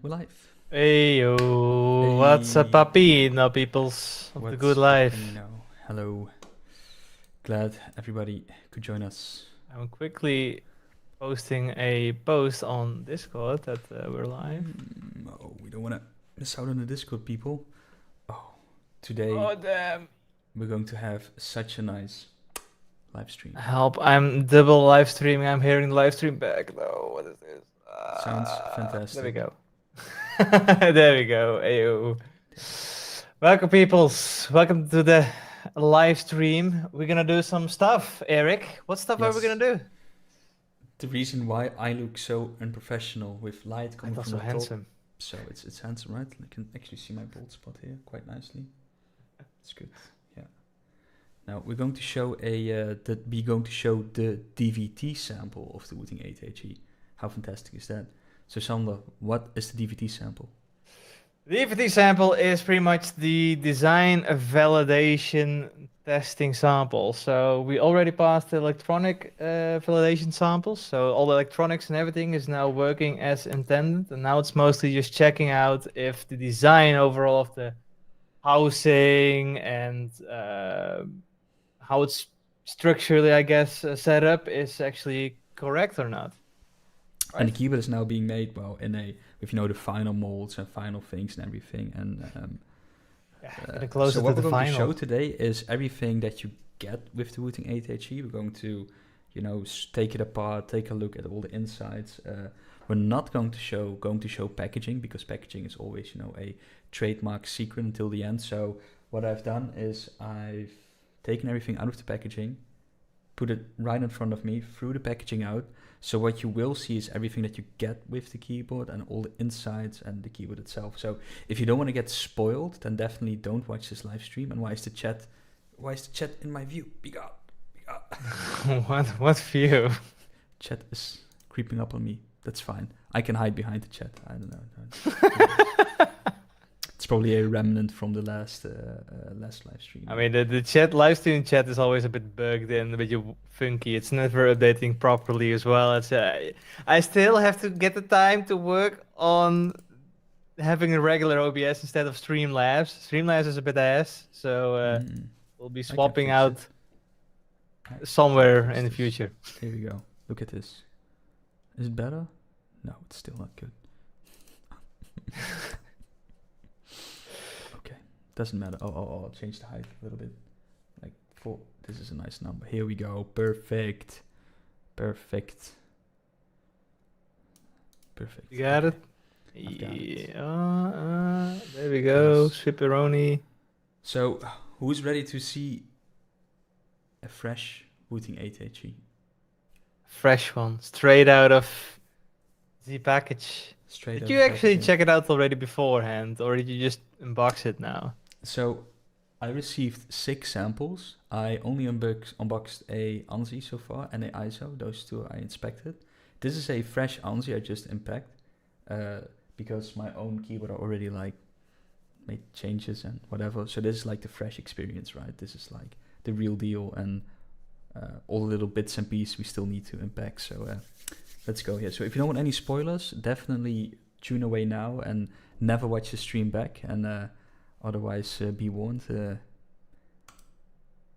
We're live. Hey yo, what's up, Hey, puppy? Now, peoples of the good what's popping life. now? Hello. Glad everybody could join us. I'm quickly posting a post on Discord that we're live. Oh, we don't want to miss out on the Discord, people. Oh, today Oh damn! we're going to have such a nice live stream. Help! I'm double live streaming. I'm hearing the live stream back though. What is this? Sounds There we fantastic. go. There we go. Ayo. Welcome, peoples. Welcome to the live stream. We're gonna do some stuff. Eric, what stuff are we Yes. gonna do? The reason why I look so unprofessional with light I coming thought from so the top. handsome. So it's handsome, right? I can actually see my bald spot here quite nicely. It's good. Yeah. Now we're going to show the DVT sample of the Wooting 8HE. How fantastic is that? So Sander, what is the DVT sample? The EVT sample is pretty much the design validation testing sample. So we already passed the electronic validation samples. So all the electronics and everything is now working as intended. And now it's mostly just checking out if the design overall of the housing and how it's structurally, I guess, set up is actually correct or not. And the Right? keyboard is now being made with the final molds and final things and everything. And Yeah, getting closer so to what the we're going to show final. today is everything that you get with the Wooting 8HE. We're going to, take it apart, take a look at all the insides. We're not going to show packaging because packaging is always, a trademark secret until the end. So what I've done is I've taken everything out of the packaging, put it right in front of me, threw the packaging out. So what you will see is everything that you get with the keyboard and all the insides and the keyboard itself. So if you don't want to get spoiled, then definitely don't watch this live stream. And why is the chat in my view? Be gone. What view? Chat is creeping up on me. That's fine. I can hide behind the chat. I don't know. It's probably a remnant from the last live stream. I mean, the chat, live stream chat is always a bit bugged and a bit funky. It's never updating properly as well. I still have to get the time to work on having a regular OBS instead of Streamlabs. Streamlabs is a bit ass, so we'll be I can swapping fix out it. somewhere fix in the this. future. Here we go. Look at this. Is it better? No, it's still not good. Okay, doesn't matter. I'll change the height a little bit. Like 4. This is a nice number. Here we go. Perfect. Perfect. You got Okay. it? I've got it. Yeah. There we go. Nice. Swipperoni. So, who's ready to see a fresh Wooting 8HE? Fresh one. Straight out of the package. Straight Did out you of actually packaging. check it out already beforehand, or did you just unbox it now? So, I received 6 samples. I only unboxed a ANSI so far and a ISO. Those two I inspected. This is a fresh ANSI I just unpacked because my own keyboard already made changes and whatever. So this is like the fresh experience, right? This is like the real deal and all the little bits and pieces we still need to unpack. So let's go here. So if you don't want any spoilers, definitely tune away now and never watch the stream back. And otherwise, be warned.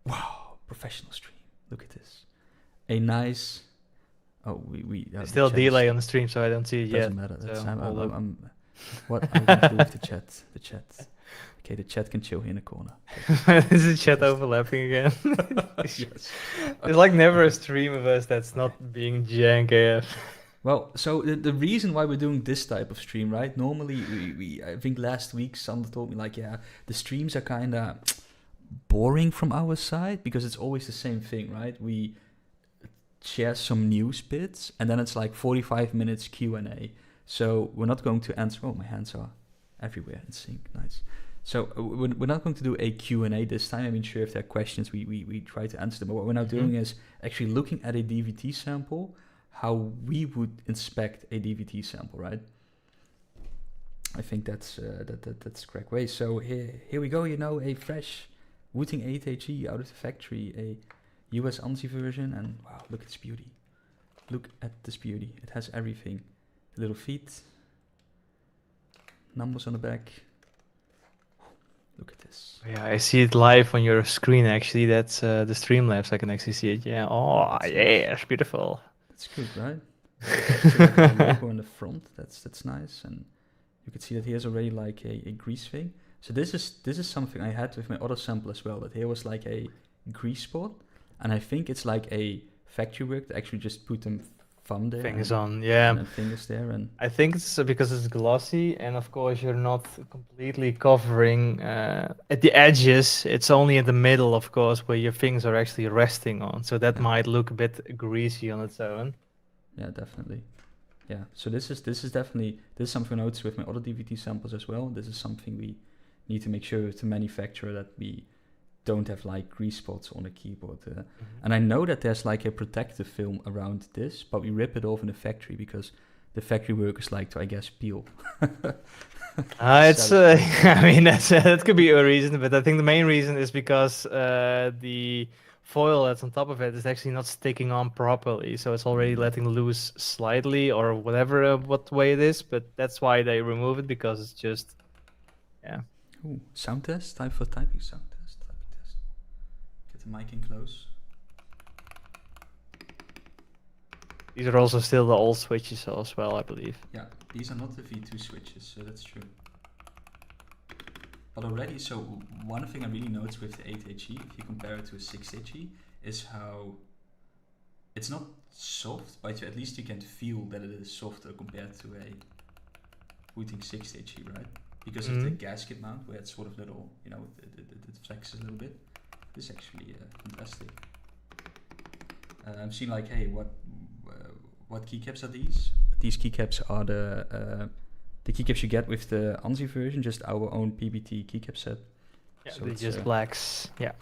Wow, professional stream. Look at this. A nice. Oh, we There's still a delay on the stream, so I don't see it yet. doesn't matter. That's, So I'm what are we going to do with the chat? The chat. Okay, the chat can chill here in the corner. Is the chat overlapping again? Yes. There's like never a stream of us that's not being jank AF. Well, so the reason why we're doing this type of stream, right? Normally, we I think last week Sander told me like, yeah, the streams are kind of boring from our side because it's always the same thing, right? We share some news bits and then it's like 45 minutes Q&A. So we're not going to answer. Oh, my hands are everywhere in sync. Nice. So we're not going to do a Q&A this time. I mean, sure, if there are questions, we try to answer them. But what we're now doing is actually looking at a DVT sample, how we would inspect a DVT sample, right? I think that's that's the correct way. So here we go. A fresh Wooting 8HE out of the factory, a US ANSI version, and wow, look at this beauty. Look at this beauty. It has everything. Little feet. numbers on the back. Look at this. Yeah, I see it live on your screen actually. That's the Streamlabs. I can actually see it. Yeah. Oh, That's yeah, it's beautiful. That's good, right? So like a logo on the front. That's nice, and you can see that here's already like a grease thing. So this is something I had with my other sample as well. That here was like a grease spot, and I think it's like a factory work to actually just put them thumb there, Fingers and, on, yeah. and fingers there, and I think it's because it's glossy, and of course you're not completely covering at the edges. It's only in the middle, of course, where your fingers are actually resting on. So that Yeah. might look a bit greasy on its own. yeah, definitely. Yeah. So this is definitely something I noticed with my other DVT samples as well. This is something we need to make sure to manufacture that we don't have like grease spots on the keyboard. And I know that there's like a protective film around this, but we rip it off in the factory because the factory workers like to, I guess, peel. It's I mean that could be a reason, but I think the main reason is because the foil that's on top of it is actually not sticking on properly, so it's already letting loose slightly or whatever what way it is. But that's why they remove it, because it's just Ooh, sound test, time for typing sound test, typing test. Get the mic in close. These are also still the old switches as well, I believe. Yeah, these are not the V2 switches, so that's true. But already, so one thing I really noticed with the 8HE, if you compare it to a 6HE, is how it's not soft, but at least you can feel that it is softer compared to a Wooting 6HE, right? Because of the gasket mount, where it's sort of little, you know, it flexes a little bit. This is actually fantastic. I'm seeing like, hey, what keycaps are these? These keycaps are the keycaps you get with the ANSI version, just our own PBT keycap set. Yeah, so they're it's, just blacks. Yeah.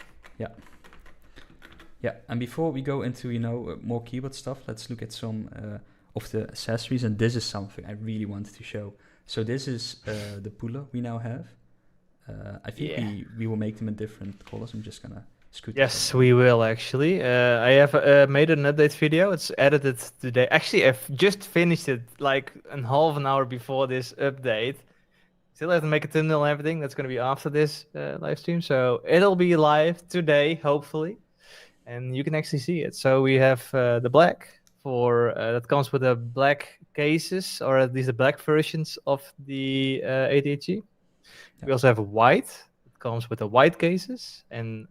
Yeah, and before we go into, you know, more keyboard stuff, let's look at some of the accessories, and this is something I really wanted to show. So this is the puller we now have. I think we will make them in different colors. I'm just gonna scoot. Yes, we will actually. I have made an update video. It's edited today. Actually, I've just finished it like a half an hour before this update. Still have to make a thumbnail and everything. That's gonna be after this live stream. So it'll be live today, hopefully, and you can actually see it. So we have the black for that comes with the black cases, or at least the black versions of the 8HE. Yeah. We also have white. It comes with the white cases, and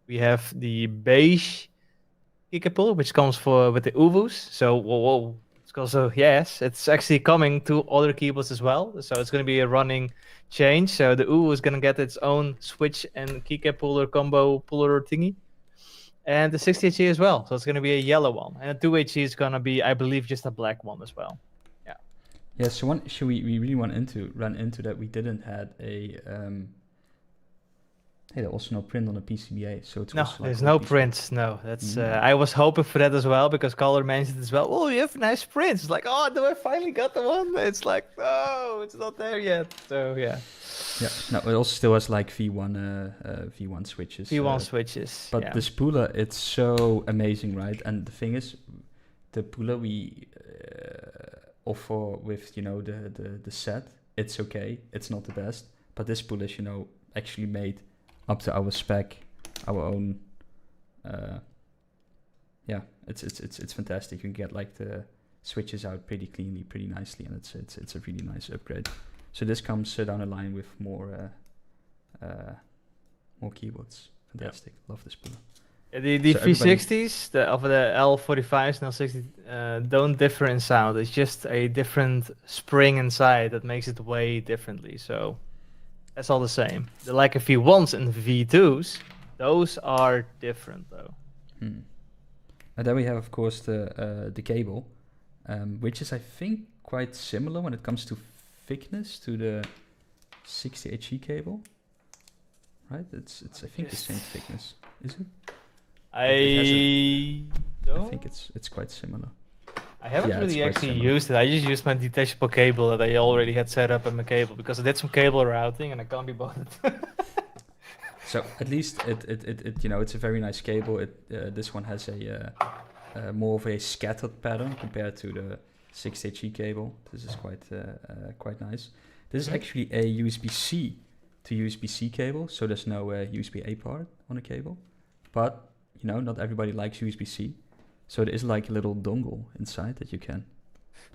we have the beige Keycap puller, which comes with the UVUs. So it's also it's actually coming to other keyboards as well. So it's going to be a running change. So the UVU is going to get its own switch and Keycap puller combo puller thingy. And the 60HE as well, so it's going to be a yellow one. And the 2HE is going to be, I believe, just a black one as well. Yeah, so one issue we really run into that we didn't had a hey, there's also no print on the PCBA, so it's no, also there's like no prints. No, that's I was hoping for that as well, because Caller mentioned as well. Oh, you have nice prints. It's like, oh, no, I finally got the one. It's like, no, it's not there yet. So yeah. No, it also still has like V1 switches. V1 switches. But the spooler, it's so amazing, right? And the thing is, the spooler we offer with, you know, the set, it's okay. It's not the best, but this spooler is, you know, actually made up to our spec, our own. It's fantastic. You can get like the switches out pretty cleanly, pretty nicely, and it's a really nice upgrade. So this comes down the line with more keyboards. Fantastic. Love this spooler. The so V60s, of the L45s and L60 don't differ in sound. It's just a different spring inside that makes it way differently. So that's all the same. The like a V1s and V2s, those are different though. And then we have, of course, the cable, which is, I think, quite similar when it comes to thickness to the 60HE cable. Right? It's I think the same thickness. Is it? I think it's quite similar. I haven't really actually used it. I just used my detachable cable that I already had set up in my cable, because I did some cable routing and I can't be bothered. So at least it you know, it's a very nice cable. This one has a more of a scattered pattern compared to 6HE cable. This is quite nice. This is actually a USB-C to USB-C cable, so there's no USB-A part on the cable. But not everybody likes USB-C, so there is like a little dongle inside that you can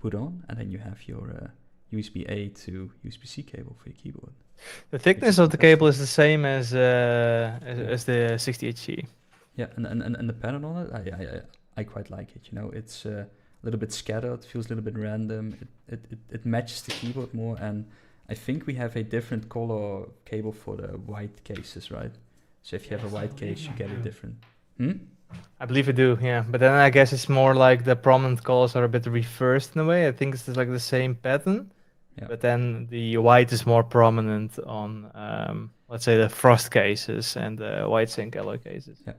put on, and then you have your USB-A to USB-C cable for your keyboard. The thickness of the cable is the same as the 60HE. Yeah, and the pattern on it, I quite like it. It's a little bit scattered, feels a little bit random. It matches the keyboard more, and I think we have a different color cable for the white cases, right? So if you have a white case, you get a different. I believe we do, yeah. But then I guess it's more like the prominent colors are a bit reversed in a way. I think it's like the same pattern. Yeah. But then the white is more prominent on, let's say, the frost cases and the white zinc alloy cases. Yeah.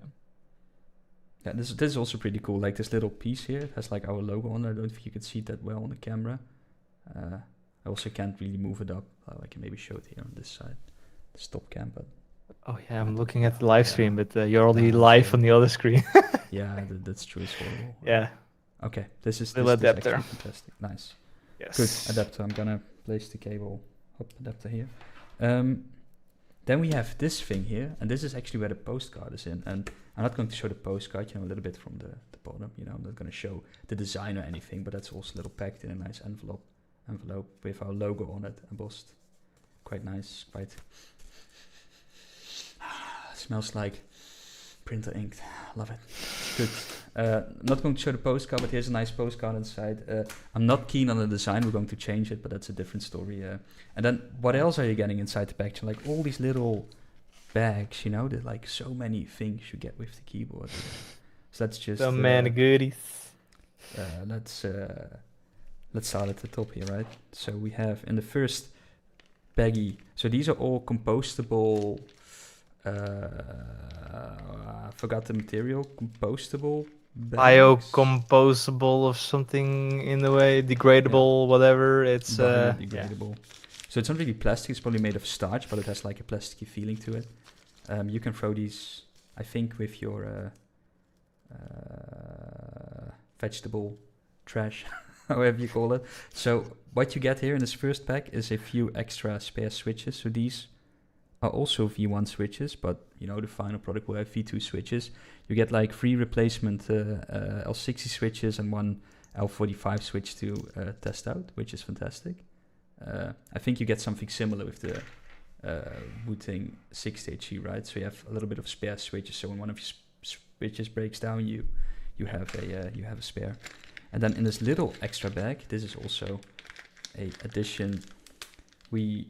Yeah, this is also pretty cool. Like this little piece here, it has like our logo on it. I don't think you can see it that well on the camera. I also can't really move it up. I can maybe show it here on this side, the stop cam. But oh yeah, I'm looking at the live stream, but you're already live on the other screen. yeah, that's true. It's horrible. Yeah. Okay, this is adapter. actually fantastic. Nice. Yes. Good adapter. I'm gonna place the cable hop adapter here. Then we have this thing here, and this is actually where the postcard is in. And I'm not going to show the postcard, a little bit from the bottom. I'm not going to show the design or anything, but that's also a little packed in a nice envelope with our logo on it, embossed. Quite nice. Quite smells like printer ink. Love it. Good. I'm not going to show the postcard, but here's a nice postcard inside. I'm not keen on the design. We're going to change it, but that's a different story. And then what else are you getting inside the package? Like all these little bags, there's like so many things you get with the keyboard. So that's just so many goodies. Let's start at the top here, right? So we have in the first baggie. So these are all compostable. I forgot the material. Compostable. Biocomposable of something in the way, degradable, whatever. It's biodegradable. So it's not really plastic. It's probably made of starch, but it has like a plasticky feeling to it. You can throw these, I think, with your vegetable trash, however you call it. So what you get here in this first pack is a few extra spare switches. So these are also V1 switches, but the final product will have V2 switches. You get like 3 replacement L60 switches and 1 L45 switch to test out, which is fantastic. I think you get something similar with the Wooting 6HE, right? So you have a little bit of spare switches. So when one of your switches breaks down, you have a spare. And then in this little extra bag, this is also a addition we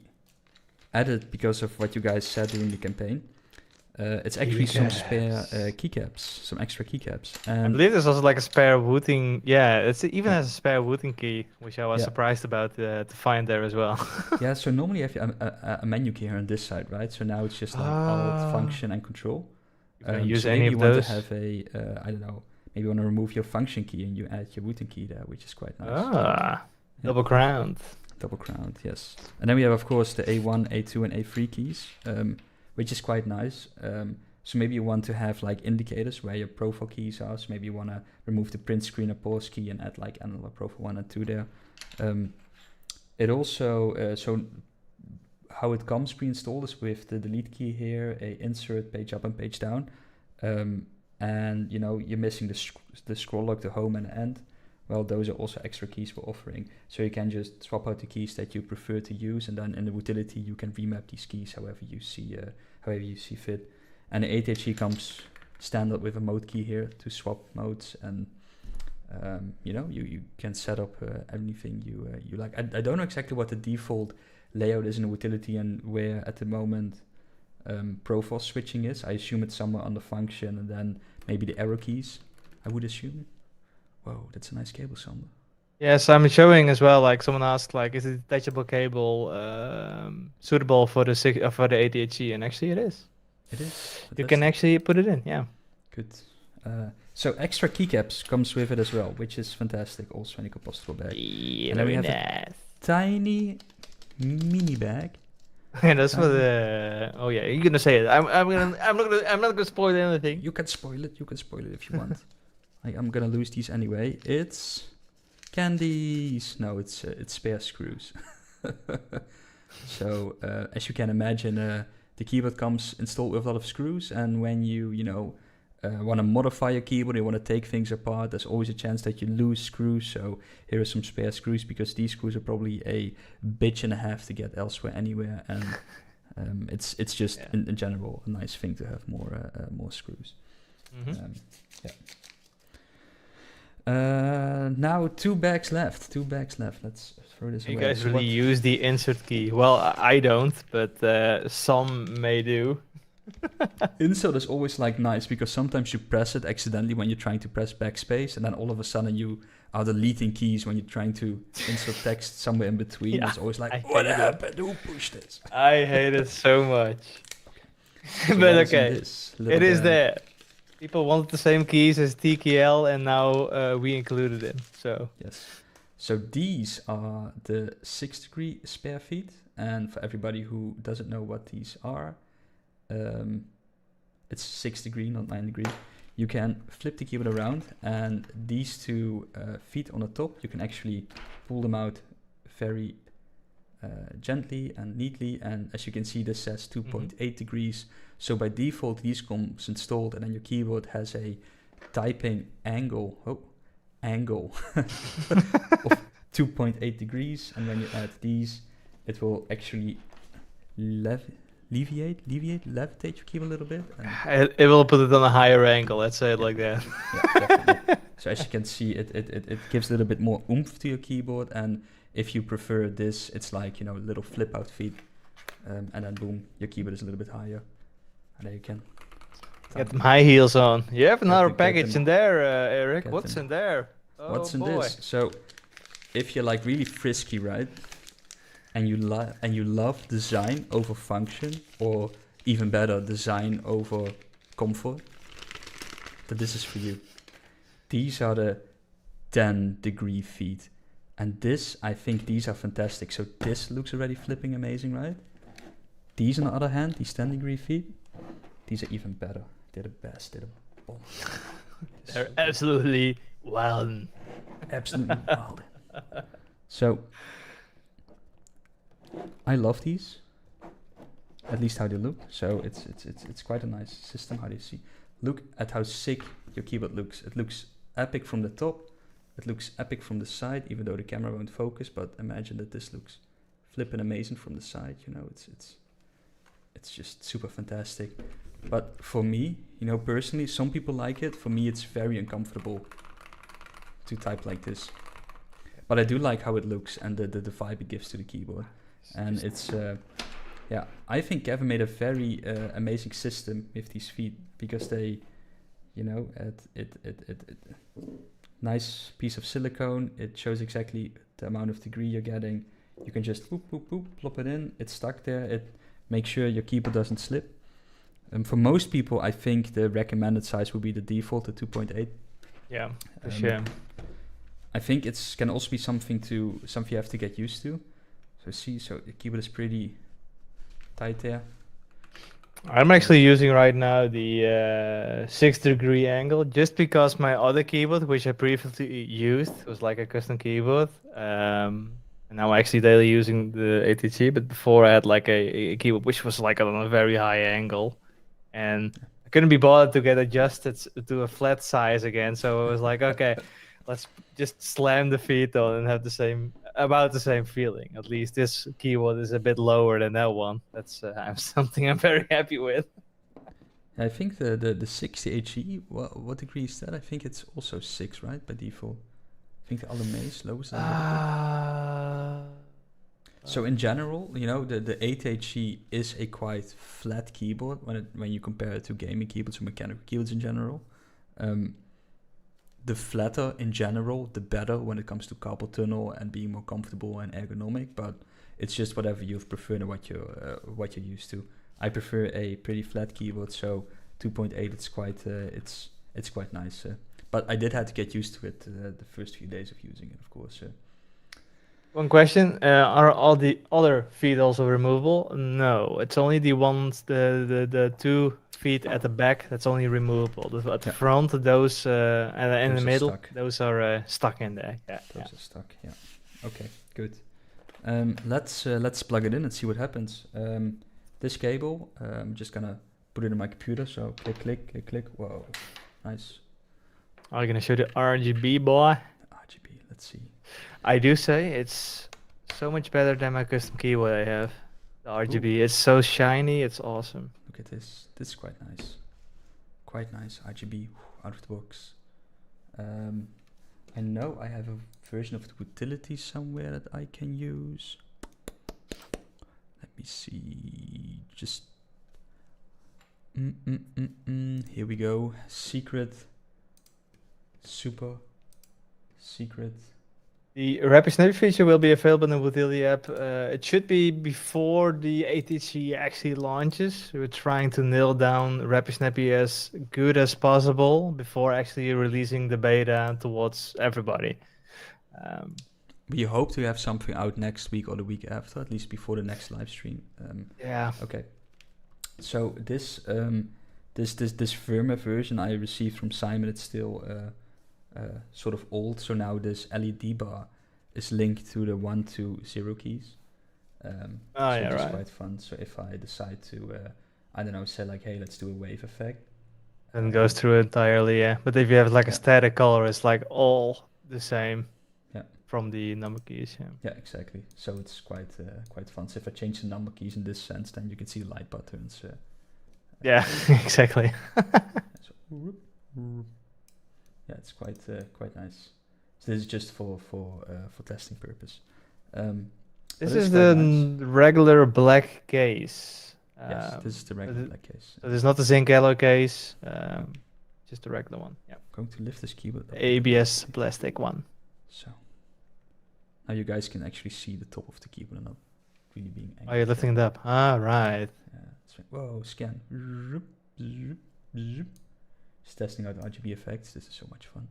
added because of what you guys said during the campaign. It's actually some spare keycaps, some extra keycaps. I believe there's also like a spare Wooting. Yeah, it even has a spare Wooting key, which I was surprised about to find there as well. Yeah, so normally you have a menu key here on this side, right? So now it's just like Alt, Function, and Control. You can use so any maybe of you want those. to have a, I don't know, maybe you want to remove your Function key and you add your Wooting key there, which is quite nice. Double crowned. Double crowned, yes. And then we have, of course, the A1, A2, and A3 keys, which is quite nice. So maybe you want to have like indicators where your profile keys are. So maybe you want to remove the print screen or pause key and add like analog profile 1 and 2 there. It also, so how it comes pre-installed is with the delete key here, a insert page up and page down. And you're missing the scroll lock, the home and the end. Well, those are also extra keys we're offering. So you can just swap out the keys that you prefer to use, and then in the utility you can remap these keys however you see fit. And the 8HE comes standard with a mode key here to swap modes, and you can set up anything you like. I don't know exactly what the default layout is in the utility and where at the moment profile switching is. I assume it's somewhere on the function and then maybe the arrow keys, I would assume. Whoa, that's a nice cable, Sander. Yes, I'm showing as well. Like someone asked, like, is a detachable cable suitable for the 8HE? And actually, it is. It is. You can actually put it in. Yeah. Good. So extra keycaps comes with it as well, which is fantastic. Also in a compostable bag. Yeah, and then we have nice. a tiny mini bag. And that's for the. Oh yeah, you're gonna say it. I'm not gonna spoil anything. You can spoil it. You can spoil it if you want. I'm gonna lose these anyway. It's Candies. No, it's spare screws. So as you can imagine, the keyboard comes installed with a lot of screws, and when you want to modify your keyboard, you want to take things apart, there's always a chance that you lose screws. So here are some spare screws, because these screws are probably a bitch and a half to get elsewhere, anywhere, and it's just in general a nice thing to have more screws. Mm-hmm. Now 2 bags left. Let's throw this away. You guys So really use the insert key. Well, I don't, but some may do. insert is always like nice, because sometimes you press it accidentally when you're trying to press backspace, and then all of a sudden you are deleting keys when you're trying to insert text somewhere in between. Yeah, It's always I like, hate what it. happened? Who pushed this? I hate it so much. So But what is in okay, this little it is bag? there. People wanted the same keys as TKL, and now we included it. So Yes. So these are the 6-degree spare feet, and for everybody who doesn't know what these are, it's 6-degree, not 9-degree. You can flip the keyboard around, and these 2 feet on the top, you can actually pull them out very gently and neatly. And as you can see, this says 2.8 degrees. So by default, these comes installed, and then your keyboard has a typing angle of 2.8 degrees. And when you add these, it will actually levitate your keyboard a little bit. And it will put it on a higher angle. Let's say it like that. yeah, definitely. So as you can see, it gives a little bit more oomph to your keyboard. And if you prefer this, it's like, little flip out feet. And then boom, your keyboard is a little bit higher. And there you can Get them high heels on. You have another get package them- in there, Eric. get What's them. in there? Oh, What's in boy. this? So if you're like really frisky, right? And you love design over function, or even better, design over comfort, then this is for you. These are the 10-degree feet. And I think these are fantastic. So this looks already flipping amazing, right? These, on the other hand, these 10-degree feet, these are even better. They're the best. They're the bomb. They're absolutely wild. Absolutely wild. So I love these, at least how they look. So it's quite a nice system. How do you see? Look at how sick your keyboard looks. It looks epic from the top. It looks epic from the side, even though the camera won't focus. But imagine that this looks flipping amazing from the side. It's just super fantastic. But for me, personally, some people like it. For me, it's very uncomfortable to type like this. But I do like how it looks and the vibe it gives to the keyboard. And it's, I think Kevin made a very amazing system with these feet, because they, nice piece of silicone. It shows exactly the amount of degree you're getting. You can just boop, boop, boop, plop it in. It's stuck there. It makes sure your keyboard doesn't slip. For most people, I think the recommended size would be the default, the 2.8. Yeah, for sure. I think can also be something you have to get used to. So the keyboard is pretty tight there. I'm actually using right now the 6-degree angle, just because my other keyboard, which I previously used, was like a custom keyboard. And now I'm actually daily using the ATG, but before I had like a keyboard which was like on a very high angle, and I couldn't be bothered to get adjusted to a flat size again. So I was like, okay, let's just slam the feet on and have about the same feeling. At least this keyboard is a bit lower than that one. That's something I'm very happy with. I think the 60 HE, what degree is that? I think it's also 6, right, by default. I think the Alumay is lowest. So in general, the 8HE is a quite flat keyboard when you compare it to gaming keyboards or mechanical keyboards in general. The flatter in general, the better when it comes to carpal tunnel and being more comfortable and ergonomic. But it's just whatever you've preferred and what you're used to. I prefer a pretty flat keyboard, so 2.8 it's quite nice. But I did have to get used to it the first few days of using it, of course. One question: are all the other feet also removable? No, it's only the ones, the two feet at the back, that's only removable. At the Yeah. front, those and in Those the are middle, stuck. those are stuck in there. Yeah. Those are stuck. Yeah. Okay. Good. Let's plug it in and see what happens. This cable, I'm just gonna put it in my computer. So click, click, click, click. Whoa, nice. Are you gonna show the RGB, boy? RGB. Let's see. I do say it's so much better than my custom keyboard I have. The RGB, it's so shiny, it's awesome. Look at this. This is quite nice. Quite nice. RGB out of the box. I know I have a version of the utility somewhere that I can use. Let me see. Just here we go. Secret. Super secret. The Rapid Snap feature will be available in the utility app. It should be before the ATC actually launches. We're trying to nail down Rapid Snappy as good as possible before actually releasing the beta towards everybody. We hope to have something out next week or the week after, at least before the next live stream. Yeah. Okay. So this firmware version I received from Simon, it's still sort of old. So now this LED bar is linked to the 1 to 0 keys. So yeah, it's right. quite fun. So if I decide to, I don't know, say like, hey, let's do a wave effect. And goes through entirely, yeah. But if you have like a static color, it's like all the same. Yeah. From the number keys, yeah. Yeah, exactly. So it's quite fun. So if I change the number keys in this sense, then you can see the light bar turns. Yeah, exactly. Yeah, it's quite nice. So this is just for testing purpose. This is the regular black case. Yes, this is the regular black case. So this is not the zinc yellow case, just the regular one. Yeah. I'm going to lift this keyboard up. ABS plastic one. So now you guys can actually see the top of the keyboard and not really being angry. Oh, you're lifting it up. Ah, right. Whoa, scan. Just testing out RGB effects. This is so much fun.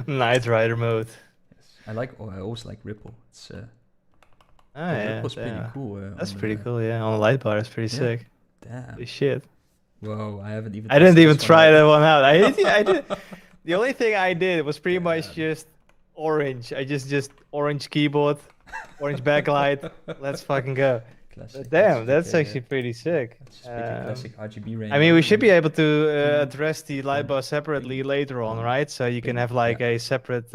Night Rider mode. Yes. I always like Ripple. It's yeah, Ripple's pretty cool. That's pretty cool, yeah. On the light bar, it's pretty sick. Damn. Holy shit. Whoa, I didn't even try that one out. I did. The only thing I did was pretty much just orange. I just orange keyboard, orange backlight. Let's fucking go. Classic, damn, that's actually pretty sick. That's just pretty classic RGB range. I mean, we should be able to address the light bar separately later on, right? So you can have like a separate,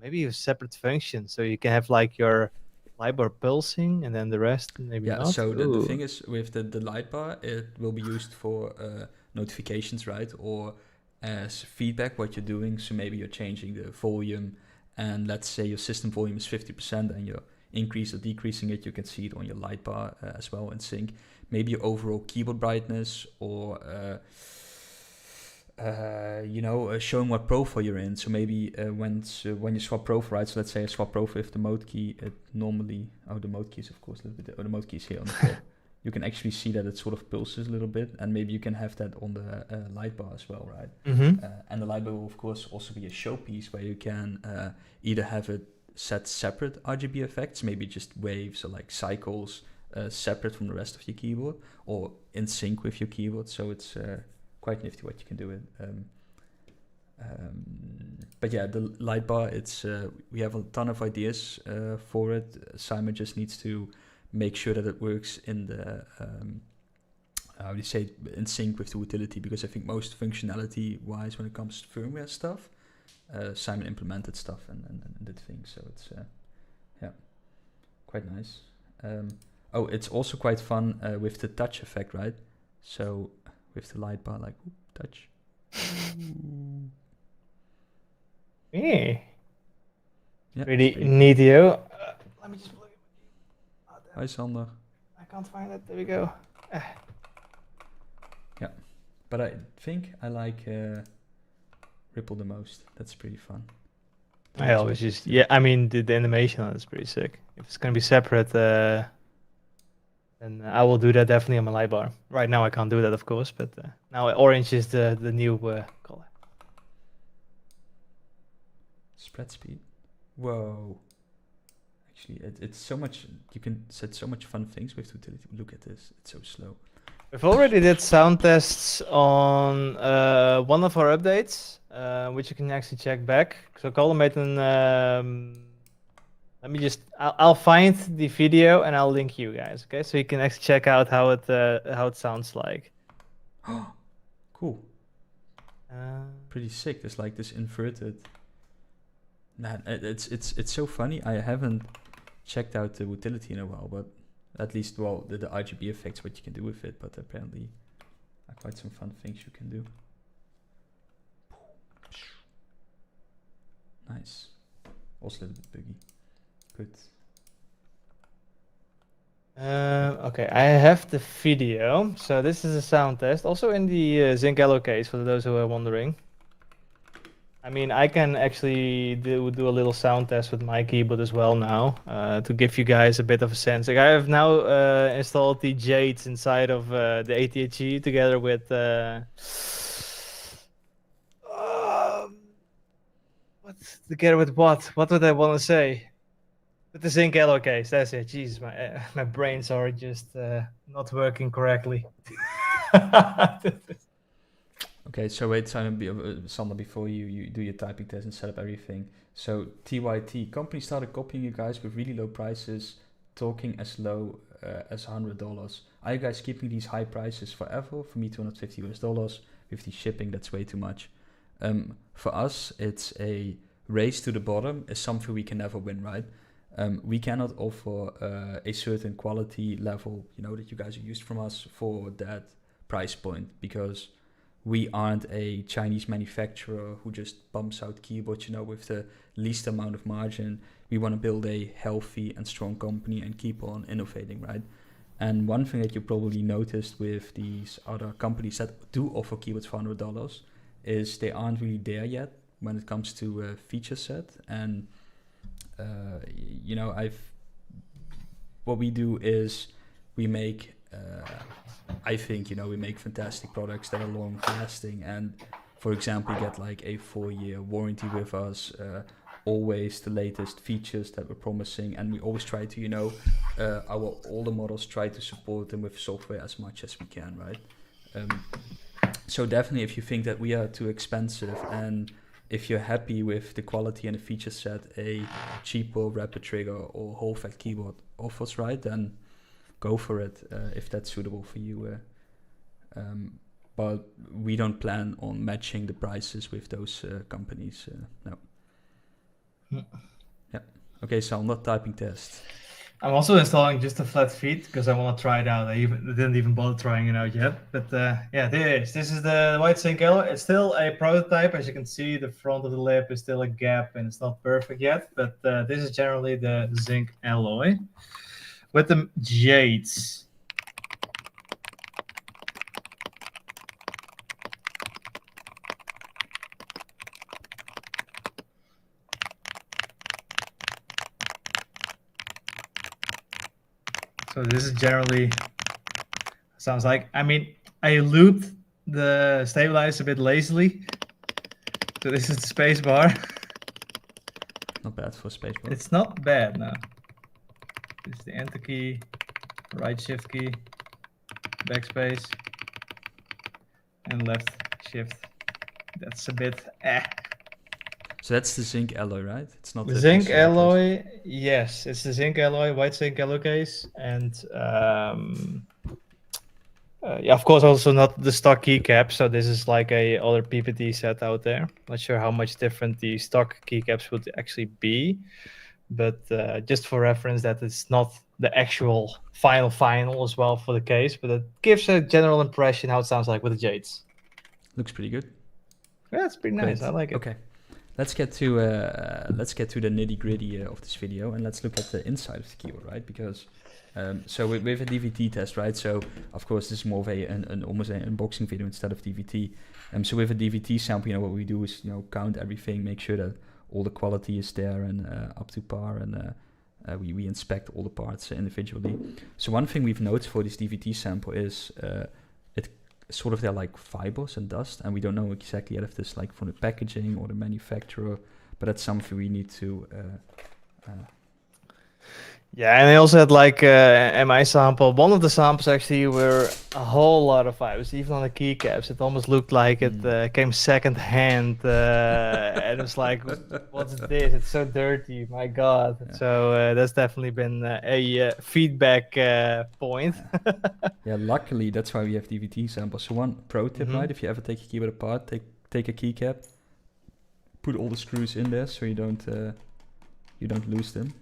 maybe a separate function. So you can have like your light bar pulsing and then the rest maybe not. So the thing is with the light bar, it will be used for notifications, right? Or as feedback what you're doing. So maybe you're changing the volume, and let's say your system volume is 50% and you're increase or decreasing it, you can see it on your light bar as well in Zinc. Maybe your overall keyboard brightness, or showing what profile you're in. So maybe when you swap profile, right? So let's say I swap profile with the mode key. It normally, the mode key is of course a little bit. The mode key is here on the top. You can actually see that it sort of pulses a little bit, and maybe you can have that on the light bar as well, right? Mm-hmm. And the light bar will of course also be a showpiece where you can either have it set separate RGB effects, maybe just waves or like cycles separate from the rest of your keyboard, or in sync with your keyboard. So it's quite nifty what you can do with. But yeah, the light bar, it's we have a ton of ideas for it. Simon just needs to make sure that it works in the how do you say it, in sync with the utility, because I think most functionality wise when it comes to firmware stuff, Simon implemented stuff and did things, so it's quite nice. It's also quite fun with the touch effect, right? So with the light bar, like touch. Yeah. Pretty neatio. Let me just plug it. Hi Sander. I can't find it. There we go. Yeah, but I think I like Ripple the most. That's pretty fun. I always just I mean the animation on it's pretty sick. If it's gonna be separate, then I will do that definitely on my light bar. Right now I can't do that, of course, but now orange is the new color. Spread speed. Whoa. Actually, it's so much. You can set so much fun things with utility. Look at this. It's so slow. We've already did sound tests on one of our updates, which you can actually check back. So Colin made an. Let me just. I'll find the video and I'll link you guys. Okay, so you can actually check out how it sounds like. Cool. Pretty sick. There's like this inverted. Man, it's so funny. I haven't checked out the utility in a while, but at least, well, the RGB effects, what you can do with it, but apparently are quite some fun things you can do. Nice. Also a little bit buggy. Good. Okay, I have the video. So this is a sound test, also in the Zinc Yellow case, for those who are wondering. I mean, I can actually do a little sound test with my keyboard as well now, to give you guys a bit of a sense. Like I have now installed the Jades inside of the ATHE together with together with what? What would I want to say? With the Zinc Yellow case. That's it. Jesus, my brains are just not working correctly. Okay, so wait, Sander, before you do your typing test and set up everything. So TYT, company started copying you guys with really low prices, talking as low as $100. Are you guys keeping these high prices forever? For me, $250 with the shipping, that's way too much. For us, it's a race to the bottom. Is something we can never win, right? We cannot offer a certain quality level, that you guys are used from us for that price point, because we aren't a Chinese manufacturer who just pumps out keyboards, with the least amount of margin. We want to build a healthy and strong company and keep on innovating, right? And one thing that you probably noticed with these other companies that do offer keyboards for $100 is they aren't really there yet when it comes to feature set. And what we do is we make I think we make fantastic products that are long lasting, and for example, you get like a 4-year warranty with us, always the latest features that we're promising, and we always try to our older models, try to support them with software as much as we can, right? So definitely, if you think that we are too expensive, and if you're happy with the quality and the feature set a cheaper rapid trigger or whole fact keyboard offers, right, then go for it if that's suitable for you. But we don't plan on matching the prices with those companies. No. Yeah. Okay, so I'm not typing test. I'm also installing just a flat feet because I want to try it out. I didn't even bother trying it out yet. But yeah, this is the white zinc yellow. It's still a prototype. As you can see, the front of the lip is still a gap and it's not perfect yet. But this is generally the zinc alloy with the jades. So this is generally sounds like. I mean, I looped the stabilizer a bit lazily. So this is the space bar. Not bad for space bar. It's not bad, no. This is the enter key, right shift key, backspace, and left shift. That's a bit So that's the zinc alloy, right? It's not the zinc alloy. Yes, it's the zinc alloy, white zinc alloy case, and yeah, of course, also not the stock keycap. So this is like a other PPT set out there. Not sure how much different the stock keycaps would actually be, but just for reference, that it's not the actual final as well for the case, but it gives a general impression how it sounds like with the jades. Looks pretty good. Yeah, it's pretty nice. I like it. Okay. Let's get to the nitty gritty of this video, and let's look at the inside of the keyboard, right? Because so we have a DVT test, right? So of course this is more of an almost an unboxing video instead of DVT. So with a DVT sample, what we do is count everything, make sure that all the quality is there and up to par, and we inspect all the parts individually. So one thing we've noticed for this DVT sample is sort of they're like fibers and dust, and we don't know exactly if this like from the packaging or the manufacturer, but that's something we need to Yeah, and I also had like in my sample, one of the samples actually were a whole lot of fibers, even on the keycaps. It almost looked like it came second hand, and it was like, "What's this? It's so dirty, my God!" Yeah. So that's definitely been a feedback point. Yeah, luckily that's why we have DVT samples. So one pro tip, right? If you ever take a keyboard apart, take a keycap, put all the screws in there so you don't lose them.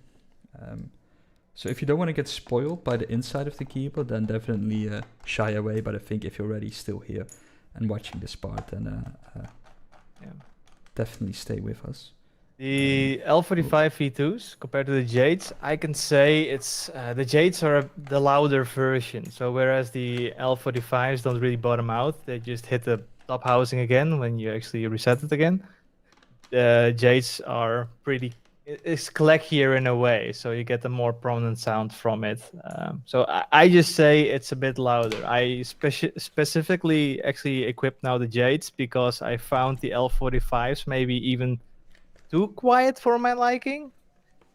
So if you don't want to get spoiled by the inside of the keyboard, then definitely shy away. But I think if you're already still here and watching this part, then definitely stay with us. The L45 V2s compared to the Jades, I can say it's the Jades are the louder version. So whereas the L45s don't really bottom out, they just hit the top housing again when you actually reset it again. The Jades are it's cleckier in a way, so you get a more prominent sound from it. So I just say it's a bit louder. I specifically actually equipped now the Jades because I found the L45s maybe even too quiet for my liking.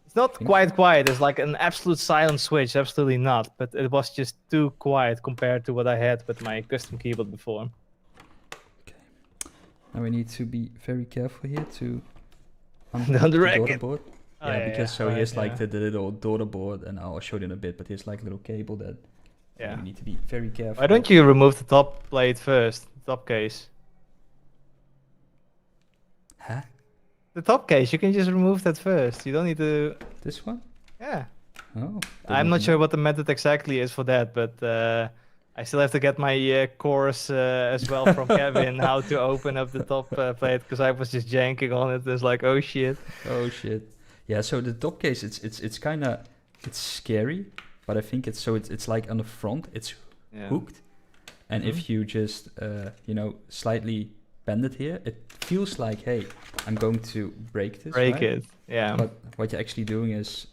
It's not quite quiet. It's like an absolute silent switch. Absolutely not. But it was just too quiet compared to what I had with my custom keyboard before. Okay. Now we need to be very careful here to Don't the wreck daughter it. board. Oh, Yeah, because so here's like yeah. the little daughter board, and I'll show you in a bit. But here's like a little cable that you need to be very careful. Why don't you remove the top plate first? The top case. Huh? The top case. You can just remove that first. You don't need to. This one? Yeah. Oh. I'm not sure what the method exactly is for that, but I still have to get my course as well from Kevin how to open up the top plate because I was just janking on it. It's like, oh shit. Oh shit. Yeah. So the top case, it's kind of scary, but I think it's like on the front, it's hooked, and if you just slightly bend it here, it feels like, hey, I'm going to break this. Break right? it. Yeah. But what you're actually doing is,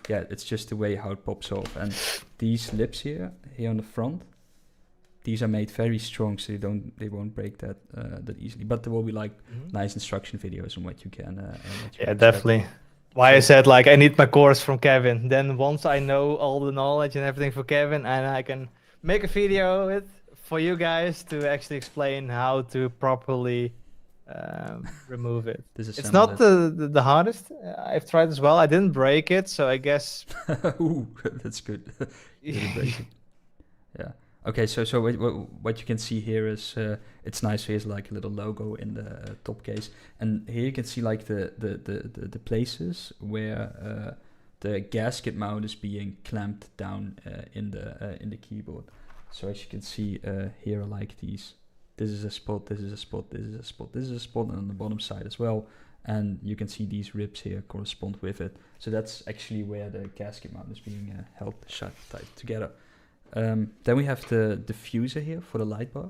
it's just the way how it pops off. And these lips here on the front, these are made very strong, so they won't break that easily. But there will be like nice instruction videos on what you can. Definitely. Why I said like I need my course from Kevin. Then once I know all the knowledge and everything for Kevin, and I can make a video with for you guys to actually explain how to properly remove it. It's not the hardest. I've tried as well. I didn't break it, so I guess. Ooh, that's good. You didn't break it. Yeah. Okay. So what you can see here is it's nice. Here's like a little logo in the top case, and here you can see like the places where the gasket mount is being clamped down in the keyboard. So as you can see here are like these. This is a spot, this is a spot, this is a spot, this is a spot, and on the bottom side as well. And you can see these ribs here correspond with it. So that's actually where the gasket mount is being held shut tight together. Then we have the diffuser here for the light bar.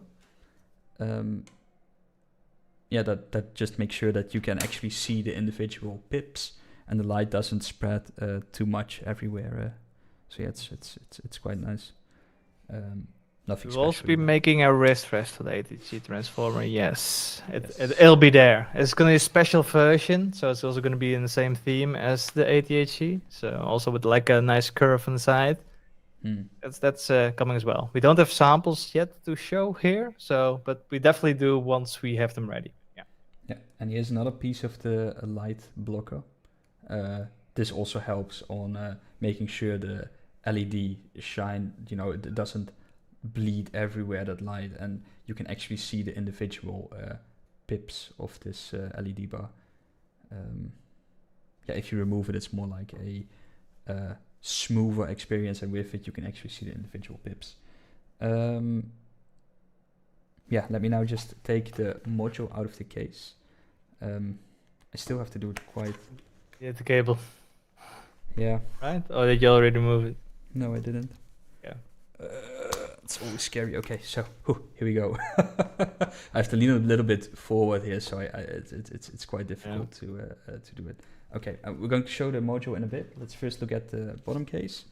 That just makes sure that you can actually see the individual pips and the light doesn't spread too much everywhere. So yeah, it's quite nice. Nothing We'll also be though. making a wrist rest for the ATG transformer. Yes, it'll be there. It's going to be a special version, so it's also going to be in the same theme as the ATHG. So also with like a nice curve on the side. That's coming as well. We don't have samples yet to show here, but we definitely do once we have them ready. Yeah, and here's another piece of the light blocker. This also helps on making sure the LED shine. It doesn't bleed everywhere, that light, and you can actually see the individual pips of this LED bar. If you remove it, it's more like a smoother experience, and with it you can actually see the individual pips. Let me now just take the module out of the case. I still have to do it quite. Yeah, the cable. Yeah. Right? Or did you already remove it? No, I didn't. Yeah. It's always scary. Okay, so here we go. I have to lean a little bit forward here, so it's quite difficult to do it. Okay, we're going to show the module in a bit. Let's first look at the bottom case.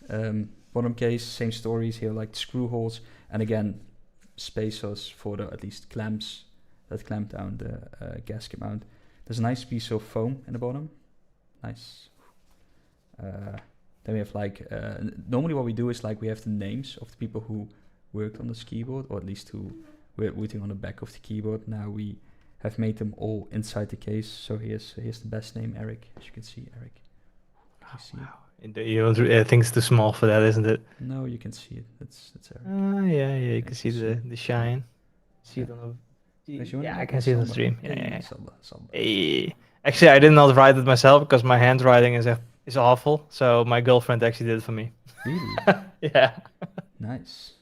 Bottom case, same stories here, like the screw holes, and again, spacers for the at least clamps that clamp down the gasket mount. There's a nice piece of foam in the bottom. Nice. Then we have like normally what we do is like we have the names of the people who worked on this keyboard, or at least who were written on the back of the keyboard. Now we have made them all inside the case. So here's the best name, Eric. As you can see, Eric. You see it? I think it's too small for that, isn't it? No, you can see it. That's Eric. Yeah, you can see the shine. See it on the. Yeah, I can see it on the stream. Yeah. Hey. Actually, I did not write it myself because my handwriting is awful. So my girlfriend actually did it for me. Really? Yeah. Nice.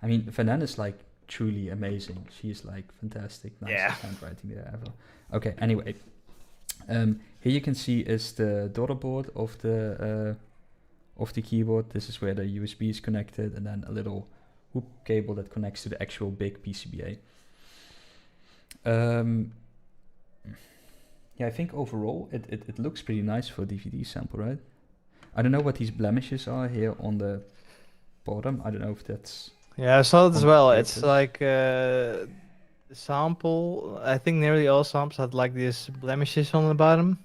I mean, Fernand is like truly amazing. She's like fantastic. Nicest handwriting there ever. Okay. Anyway, here you can see is the daughter board of the keyboard. This is where the USB is connected, and then a little hoop cable that connects to the actual big PCBA. Yeah, I think overall it looks pretty nice for a DVD sample, right? I don't know what these blemishes are here on the bottom. I don't know if that's... Yeah, I saw it as well. purpose. It's like the sample. I think nearly all samples had like these blemishes on the bottom.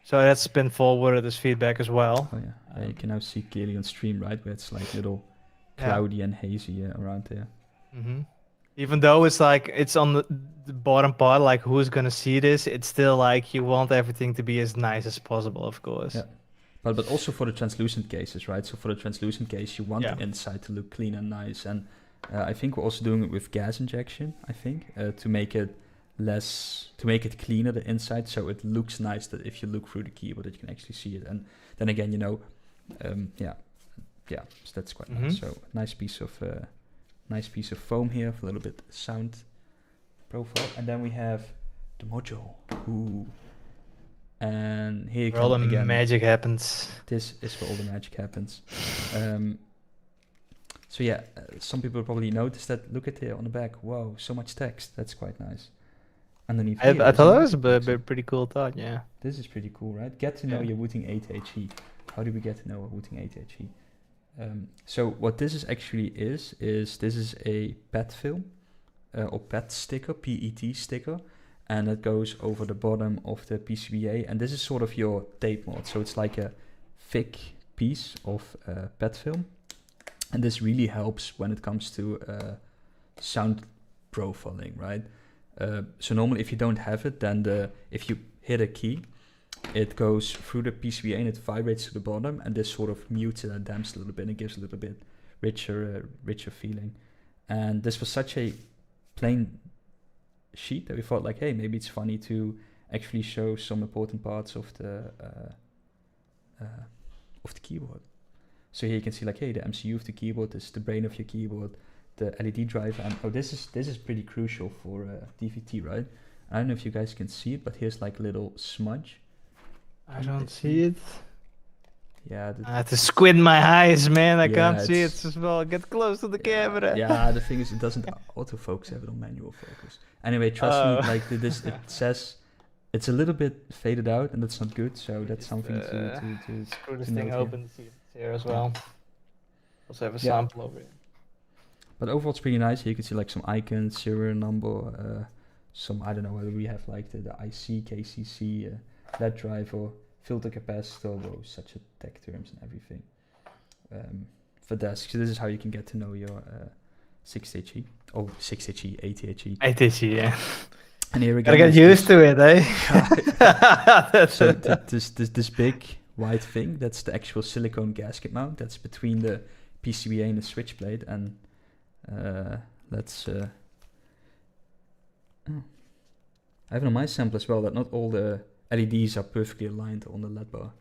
So that's been forwarded as feedback as well. Oh yeah, you can now see clearly on stream, right? Where it's like little cloudy and hazy around there. Mm-hmm. Even though it's like it's on the bottom part, like who's gonna see this? It's still like you want everything to be as nice as possible, of course. Yeah. But also for the translucent cases, right? So for the translucent case, you want the inside to look clean and nice. And I think we're also doing it with gas injection, I think, to make it cleaner, the inside, so it looks nice that if you look through the keyboard that you can actually see it. And then again, so that's quite nice. So nice piece of foam here for a little bit sound profile. And then we have the module. Ooh. And here where all the magic happens. This is where all the magic happens. So yeah, some people probably noticed that. Look at here on the back. Whoa, so much text. That's quite nice. Underneath I thought that was a pretty cool thought. Yeah. This is pretty cool, right? Get to know your Wooting 8HE. How do we get to know a Wooting 8HE? So what this is actually is this is a PET film or PET sticker, PET sticker. And it goes over the bottom of the PCBA, and this is sort of your tape mod. So it's like a thick piece of PET film, and this really helps when it comes to sound profiling, right? So normally, if you don't have it, then if you hit a key, it goes through the PCBA and it vibrates to the bottom, and this sort of mutes it and damps it a little bit, and it gives a little bit richer feeling. And this was such a plain sheet that we thought like, hey, maybe it's funny to actually show some important parts of the keyboard. So here you can see like, hey, the MCU of the keyboard is the brain of your keyboard, the LED driver, and this is pretty crucial for DVT, right? I don't know if you guys can see it, but here's like a little smudge. I don't see it. Yeah, I have to squint my eyes, man. I can't see it as well. Get close to the camera. Yeah, the thing is, it doesn't autofocus, have it on manual focus. Anyway, trust me, like this, it says it's a little bit faded out, and that's not good. So that's something to screw this thing open. See it's here as well. Also have a sample over here. But overall, it's pretty nice. Here you can see like some icons, serial number, some, I don't know whether we have like the IC, KCC, LED driver, filter capacitor. Whoa, such a tech terms and everything. For desk, so this is how you can get to know your 6HE. Oh, 6HE, 8HE. 8HE, yeah. And here we go. Gotta get used to it, eh? So this big white thing, that's the actual silicone gasket mount. That's between the PCBA and the switch plate. And let's... I have it on my sample as well that not all the LEDs are perfectly aligned on the LED bar.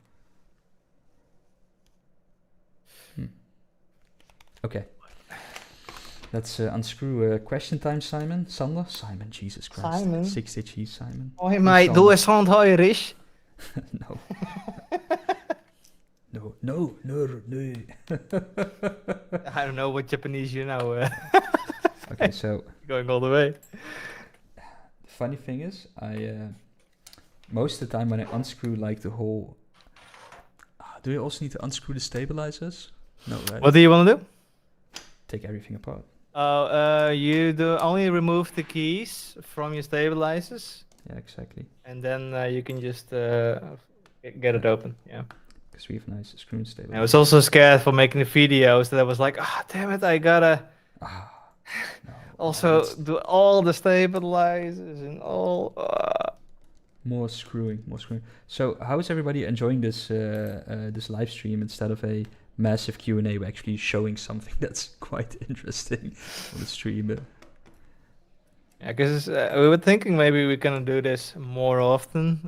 Okay. Let's unscrew question time, Simon. Sander? Simon, Jesus Christ. Simon? 6HE, Simon. Hoi mate, doe eens handhuierisch. No. No. I don't know what Japanese you know. Okay, so... Going all the way. The funny thing is, most of the time when I unscrew like the whole... do you also need to unscrew the stabilizers? No, right? What do you want to do? Take everything apart. You only remove the keys from your stabilizers. Yeah, exactly. And then you can just get it open. Yeah. Because we have nice screw stabilizers. I was also scared for making the videos that I was like, ah, damn it, I gotta Ah, no. also that's do all the stabilizers and all. more screwing. So, how is everybody enjoying this live stream instead of a massive Q&A? We're actually showing something that's quite interesting on the stream. Yeah, because we were thinking maybe we're gonna do this more often.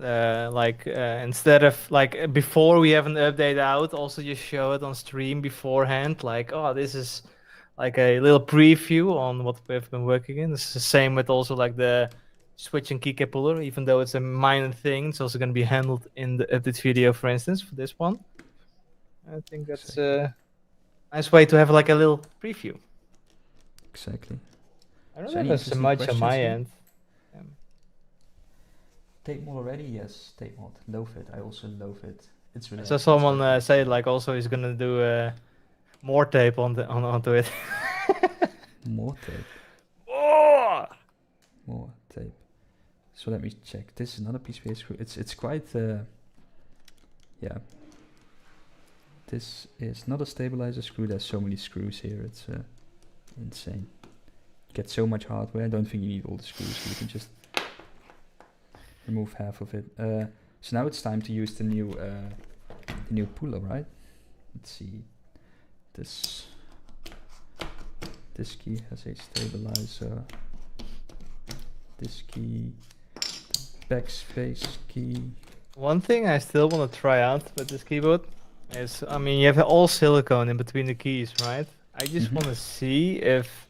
Instead of like before we have an update out, also just show it on stream beforehand. Like, oh, this is like a little preview on what we've been working in. This is the same with also like the switch and keycap puller. Even though it's a minor thing, it's also gonna be handled in the update video, for instance, for this one. I think that's a nice way to have like a little preview. Exactly. I don't So know any if there's so interesting much on my questions here? end. Tape mod already? Yes, tape mod. Love it. I also love it. It's really I saw someone say like also he's gonna do more tape onto it. more tape. Oh! More tape. So let me check. This is another PCBA screw. It's quite yeah. This is not a stabilizer screw. There's so many screws here. It's insane. You get so much hardware. I don't think you need all the screws. You can just remove half of it. So now it's time to use the new puller, right? Let's see. This key has a stabilizer. This key, backspace key. One thing I still want to try out with this keyboard is, I mean, you have all silicone in between the keys, right? I just want to see if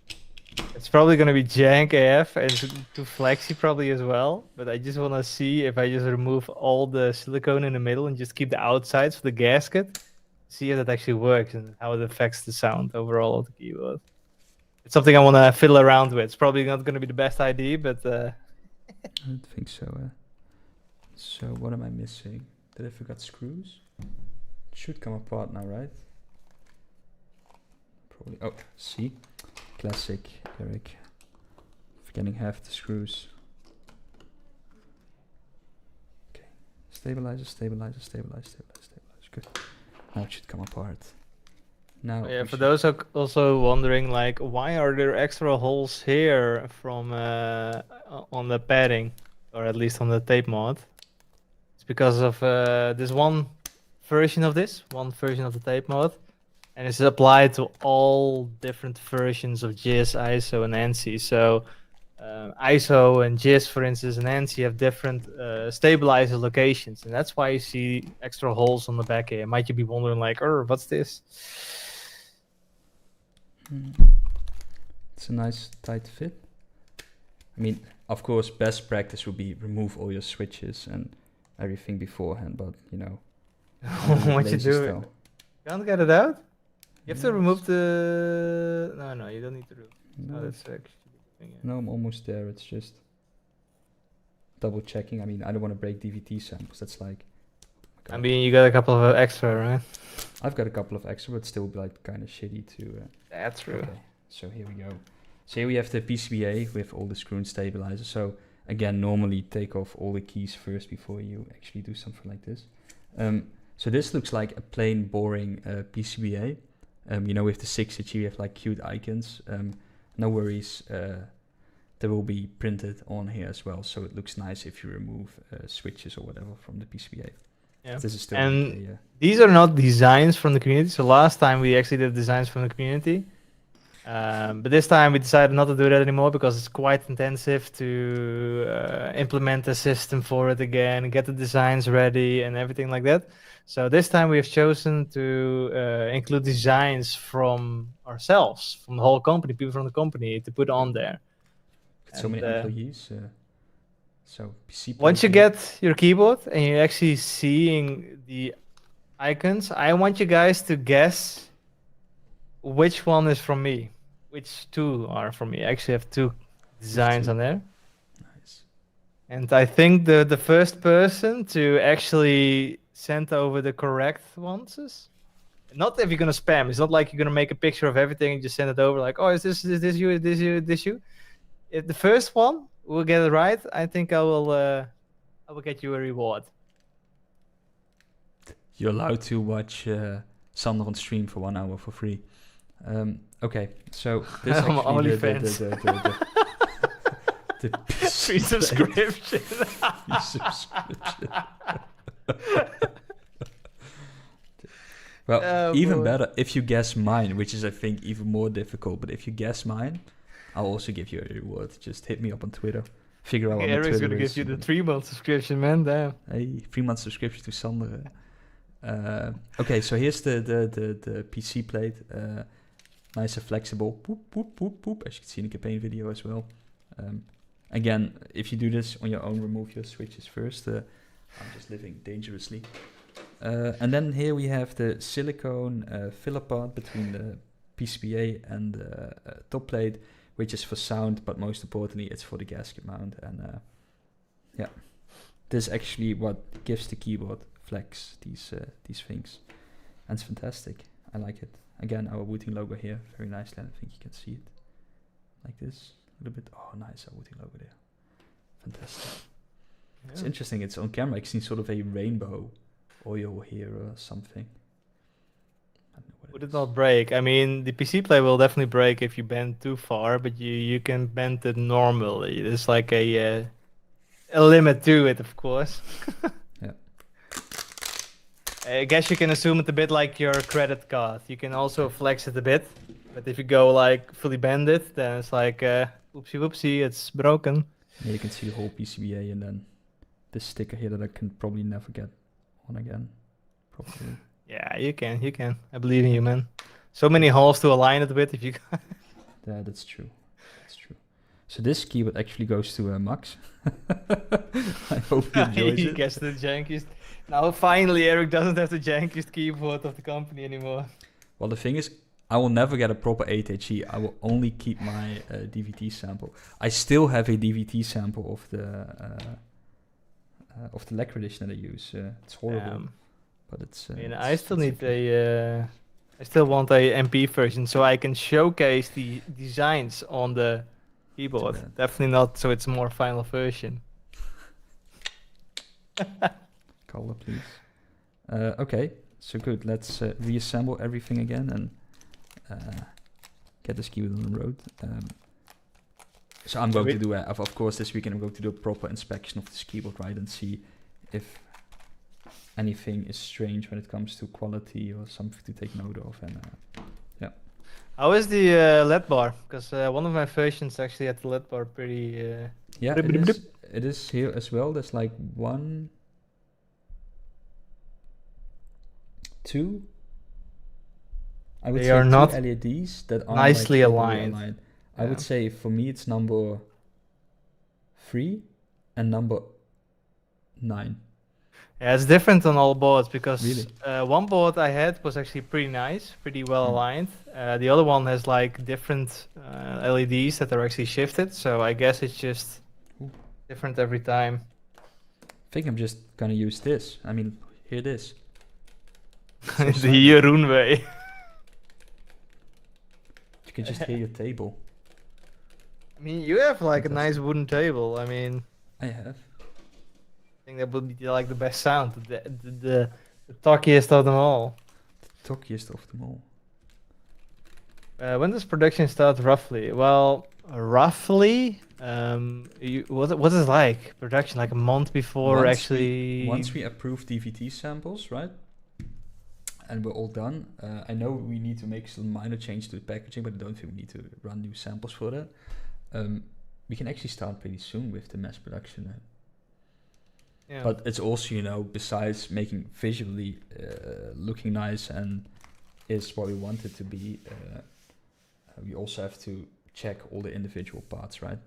it's probably going to be jank AF and too flexy probably as well. But I just want to see if I just remove all the silicone in the middle and just keep the outsides for the gasket. See if that actually works and how it affects the sound overall of the keyboard. It's something I want to fiddle around with. It's probably not going to be the best idea, but I don't think so. So what am I missing? Did I forget screws? It should come apart now, right? Probably. Oh, see? Classic Eric. Forgetting half the screws. Okay. Stabilizer. Good. Now it should come apart. Now yeah, for those also wondering, like, why are there extra holes here from on the padding, or at least on the tape mod? It's because of this one version of the tape mod, and it's applied to all different versions of JIS, ISO, and ANSI. So ISO and JIS, for instance, and ANSI have different stabilizer locations, and that's why you see extra holes on the back here. Might you be wondering, like, oh, what's this? It's a nice tight fit. I mean, of course, best practice would be remove all your switches and everything beforehand, but you know. What you do? You can't get it out? You have to remove the... No, you don't need to remove. No, that's actually... Yeah. No, I'm almost there. It's just double checking. I mean, I don't want to break DVT samples. That's like... I mean, you got a couple of extra, right? I've got a couple of extra, but still like kind of shitty to... That's true. Okay, so here we go. So here we have the PCBA with all the screw and stabilizers. So again, normally take off all the keys first before you actually do something like this. So this looks like a plain, boring PCBA. You know, with the 6 you have like cute icons. No worries, they will be printed on here as well. So it looks nice if you remove switches or whatever from the PCBA. Yeah. This is still and these are not designs from the community. So last time we actually did designs from the community. But this time we decided not to do that anymore because it's quite intensive to implement a system for it again, get the designs ready and everything like that. So this time we have chosen to include designs from ourselves, from the whole company, people from the company, to put on there. So many employees. So PC once you get your keyboard and you're actually seeing the icons, I want you guys to guess which one is from me, which two are from me. I actually have two designs on there. Nice. And I think the first person to actually send over the correct ones is, not if you're gonna spam. It's not like you're gonna make a picture of everything and just send it over like, oh, is this you, this you? If the first one will get it right, I think I will get you a reward. You're allowed to watch Sander on stream for 1 hour for free. Okay, so this I'm actually the Free subscription. free subscription. Well, Oh, even boy. better if you guess mine, which is I think even more difficult. But if you guess mine, I'll also give you a reward. Just hit me up on Twitter. Figure out what my Eric's Twitter gonna is. give you the 3-month subscription, man. Damn. Hey, 3 month subscription to Sander. Okay, so here's the PC plate. Nice and flexible. Boop, boop, boop, boop. As you can see in the campaign video as well. Again, if you do this on your own, remove your switches first. I'm just living dangerously. And then here we have the silicone filler part between the PCBA and the top plate, which is for sound, but most importantly, it's for the gasket mount. And yeah, this is actually what gives the keyboard flex these things, and it's fantastic. I like it. Again, our Wooting logo here, very nicely. I think you can see it like this a little bit. Oh, nice, our Wooting logo there. Fantastic. Yeah. It's interesting. It's on camera. I can see sort of a rainbow oil here or something. I don't know what Would it it is. not break? I mean, the PC plate will definitely break if you bend too far, but you can bend it normally. There's like a limit to it, of course. Yeah. I guess you can assume it a bit like your credit card. You can also flex it a bit, but if you go like fully bend it, then it's like oopsie whoopsie, it's broken. Yeah, you can see the whole PCBA and then this sticker here that I can probably never get on again. Probably. Yeah, you can. I believe in you, man. So many holes to align it with if you. Yeah, that's true. That's true. So this keyboard actually goes to Max. I hope he enjoys He it. gets the jankiest. Now finally, Eric doesn't have the jankiest keyboard of the company anymore. Well, the thing is, I will never get a proper 8HE. I will only keep my DVT sample. I still have a DVT sample of the lacquer edition that I use. It's horrible, but it's. I mean, it's- I still it's need okay. I still want a MP version so I can showcase the designs on the keyboard. bad. Definitely not so it's a more final version. Color, please. Okay, so good. Let's reassemble everything again and get this keyboard on the road. So I'm going to do, of course, this weekend I'm going to do a proper inspection of this keyboard, right, and see if anything is strange when it comes to quality or something to take note of. And yeah. How is the LED bar? Because one of my versions actually had the LED bar pretty. Yeah, Blip, blip, blip. it is here as well. There's like 1, 2. I would They say are 2 not LEDs that are nicely like aligned. I would Yeah. say for me it's number 3 and number 9. Yeah, it's different on all boards because Really? one board I had was actually pretty nice, pretty well Hmm. aligned. The other one has like different LEDs that are actually shifted, so I guess it's just Ooh. different every time. I think I'm just gonna use this. I mean, hear this. The Jeroen way. You can just hear your table. I mean, you have like a Fantastic. nice wooden table. I mean, I have. I think that would be like the best sound, the talkiest of them all. Talkiest of them all. When does production start roughly? Well, roughly, what is like production? Like a month before actually. Once we approve DVT samples, right? And we're all done. I know we need to make some minor change to the packaging, but I don't think we need to run new samples for that. We can actually start pretty soon with the mass production. Yeah. But it's also, you know, besides making visually looking nice and is what we want it to be, we also have to check all the individual parts, right?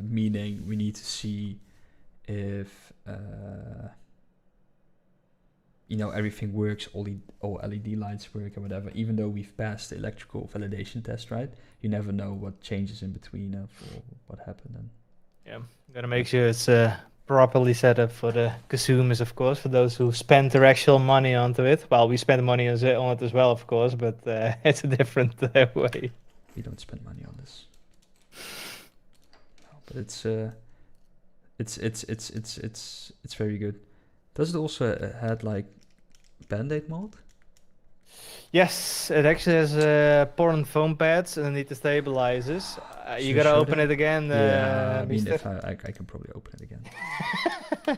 Meaning we need to see if you know, everything works, all LED lights work or whatever. Even though we've passed the electrical validation test, right? You never know what changes in between or what happened. And Yeah, gotta make sure it's properly set up for the consumers, of course, for those who spend their actual money onto it. Well, we spend money on it as well, of course, but it's a different way. we don't spend money on this. No, but it's very good. Does it also had like Band-Aid mode? Yes, it actually has porn foam pads underneath the stabilizers. You Should I gotta show open them? it again, Yeah, I mean, Mister. if I can probably open it again.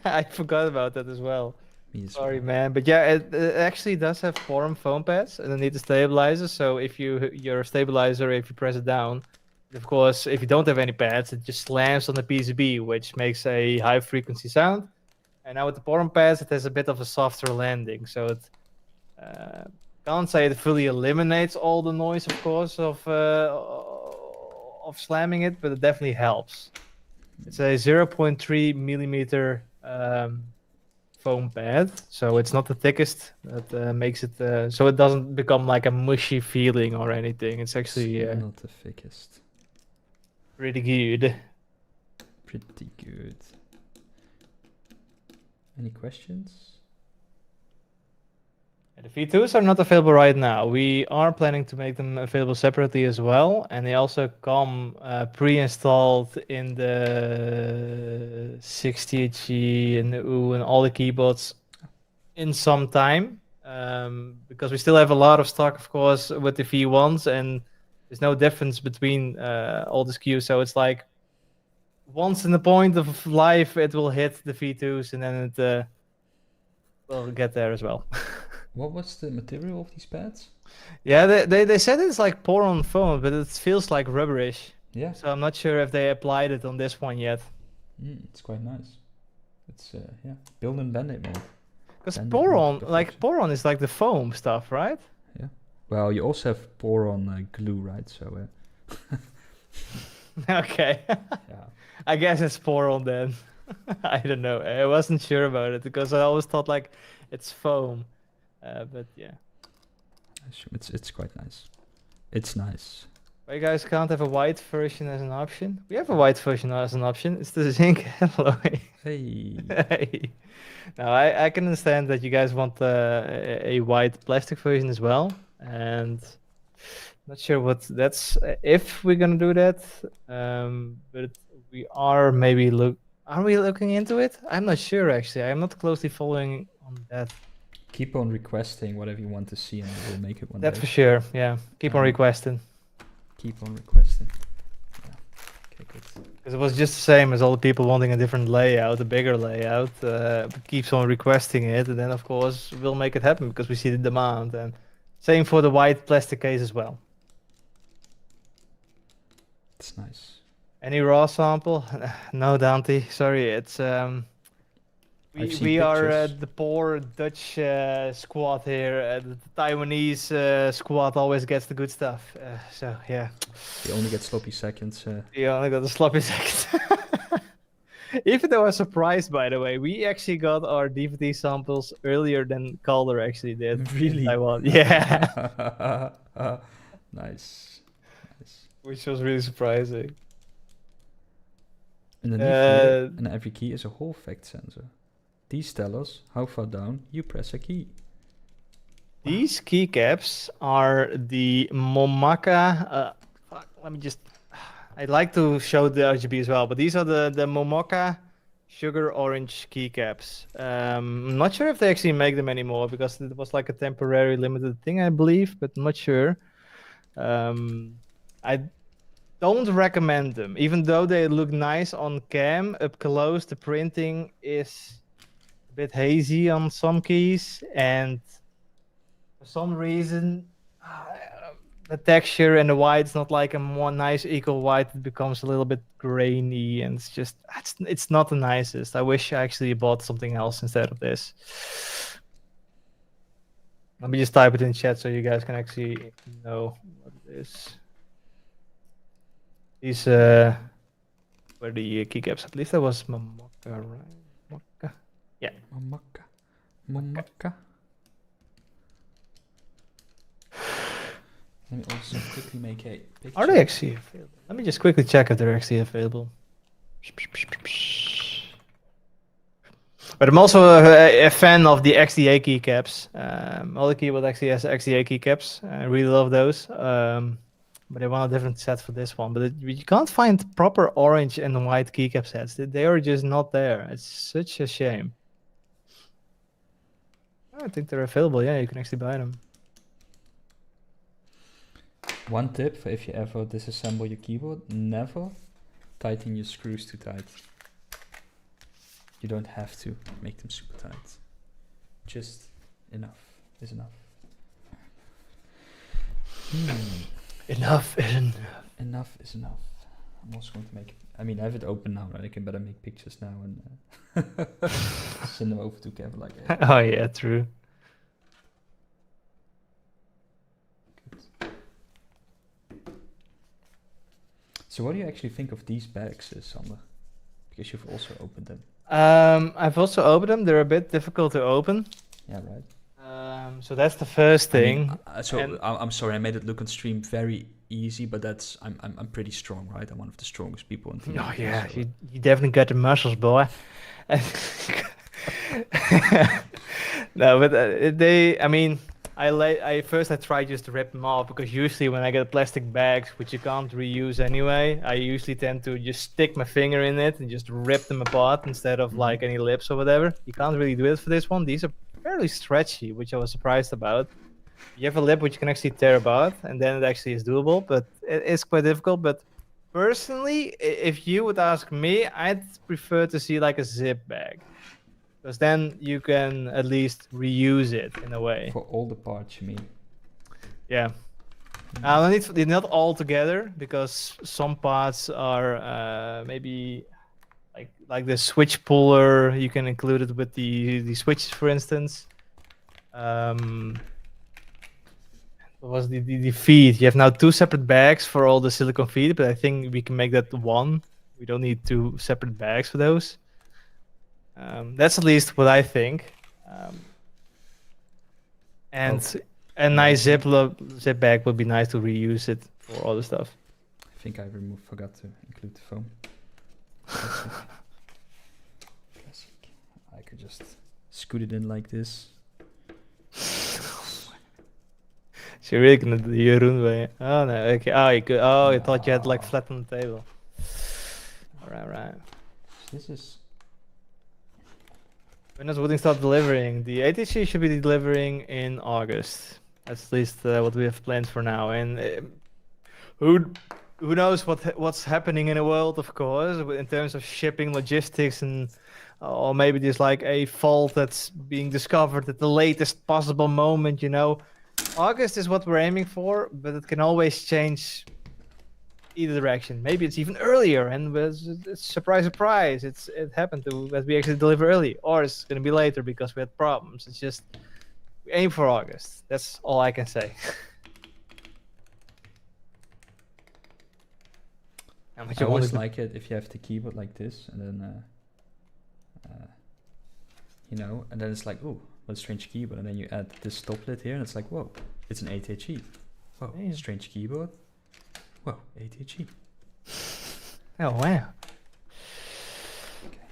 I forgot about that as well. Me as Sorry, well. man. But yeah, it actually does have porn foam pads underneath the stabilizer. So if your stabilizer, if you press it down, of course, if you don't have any pads, it just slams on the PCB, which makes a high frequency sound. And now with the porn pads, it has a bit of a softer landing. So it uh, can't say it fully eliminates all the noise, of course, of slamming it, but it definitely helps. It's a 0.3 millimeter foam pad, so it's not the thickest. That makes it so it doesn't become like a mushy feeling or anything. It's actually It's not the thickest. pretty good. Pretty good. Any questions? The V2s are not available right now. We are planning to make them available separately as well, and they also come pre-installed in the 60HE and the U and all the keyboards in some time, because we still have a lot of stock, of course, with the V1s, and there's no difference between all the SKUs. So it's like once in the point of life, it will hit the V2s, and then it will get there as well. What was the material of these pads? Yeah, they said it's like pour-on foam, but it feels like rubberish. Yeah, So I'm not sure if they applied it on this one yet. it's quite nice. It's yeah, build and Band-Aid mode. Because Band-Aid pour-on, mode like perfection. pour-on is like the foam stuff, right? Yeah. Well, you also have pour-on glue, right? So Okay. yeah. I guess it's pour-on then. I don't know. I wasn't sure about it because I always thought like it's foam. But yeah. It's quite nice. It's nice. But you guys can't have a white version as an option. We have a white version as an option. It's the zinc alloy. Hey. Hey. Now I can understand that you guys want a white plastic version as well, and not sure what that's if we're gonna do that. But we are maybe Are we looking into it? I'm not sure actually. I'm not closely following on that. Keep on requesting whatever you want to see, and we'll make it one That's day. for sure. Yeah. Keep on requesting. Keep on requesting. Yeah. Okay, good. Because it was just the same as all the people wanting a different layout, a bigger layout. Keeps on requesting it, and then of course we'll make it happen because we see the demand. And same for the white plastic case as well. It's nice. Any raw sample? No, Dante. Sorry, it's I've seen we are pictures. the poor Dutch squad here. The Taiwanese squad always gets the good stuff. So yeah. You only get sloppy seconds. You only got the sloppy seconds. Even though I was surprised, by the way, we actually got our DVD samples earlier than Calder actually did. In Really? Taiwan. Yeah. Nice. Nice. Which was really surprising. Underneath here, in every key is a Hall effect sensor. These tell us how far down you press a key. These keycaps are the Momaka. Let me just. I'd like to show the RGB as well, but these are the Momaka sugar orange keycaps. I'm not sure if they actually make them anymore because it was like a temporary limited thing, I believe, but I'm not sure. I don't recommend them, even though they look nice on cam. Up close, the printing is a bit hazy on some keys, and for some reason, the texture and the white's not like a more nice equal white. It becomes a little bit grainy, and it's just it's not the nicest. I wish I actually bought something else instead of this. Let me just type it in chat so you guys can actually know what it is. These were the keycaps. At least that was Mamaka, right? Mamaka. Yeah. Mamaka. Let me also quickly make a picture. Are they actually available? Let me just quickly check if they're actually available. But I'm also a fan of the XDA keycaps. All the keyboard actually has XDA keycaps. I really love those. But they want a different set for this one. But you can't find proper orange and white keycap sets. They are just not there. It's such a shame. I think they're available. Yeah, you can actually buy them. One tip for if you ever disassemble your keyboard, never tighten your screws too tight. You don't have to make them super tight. Just enough is enough. Enough is enough. Enough is enough. I'm also going to make, I mean, I have it open now, right? I can better make pictures now and send them over to Kevin like, hey, Oh yeah, true. good. So what do you actually think of these bags, Sander? Because you've also opened them. I've also opened them. They're a bit difficult to open. Yeah, right. So that's the first thing. I mean, I'm sorry, I made it look on stream very easy, but that's I'm pretty strong, right? I'm one of the strongest people in the Oh yeah, so, you definitely got the muscles, boy. No, but I mean, I tried just to rip them off because usually when I get plastic bags, which you can't reuse anyway, I usually tend to just stick my finger in it and just rip them apart instead of like any lips or whatever. You can't really do it for this one. These are fairly stretchy, which I was surprised about. You have a lip which you can actually tear apart, and then it actually is doable, but it is quite difficult. But personally, if you would ask me, I'd prefer to see like a zip bag, because then you can at least reuse it in a way. for all the parts, you mean? Yeah. Not all together, because some parts are maybe like the switch puller. You can include it with the switches, for instance. What was the feed? You have now 2 separate bags for all the silicone feed, but I think we can make that one. We don't need 2 separate bags for those. That's at least what I think. And a nice zip bag would be nice to reuse it for other stuff. I think I forgot to include the foam. Classic. I could just scoot it in like this. So you're really gonna do Jeroen way. Oh no, okay. Oh, you could. Oh, I thought you had like flat on the table. Right. This is. When does Wooting start delivering? The ATC should be delivering in August. That's at least what we have planned for now. And who knows what's happening in the world, of course, in terms of shipping, logistics, and or maybe there's like a fault that's being discovered at the latest possible moment. You know, August is what we're aiming for, but it can always change either direction. Maybe it's even earlier, and it's surprise. It happened that we actually deliver early, or it's gonna be later because we had problems. It's just we aim for August. That's all I can say. I always like it if you have the keyboard like this, and then you know, and then it's like, oh, what a strange keyboard, and then you add this top lid here, and it's like, whoa, it's an ATG. Whoa, Yeah. strange keyboard. Whoa, ATG. Oh wow.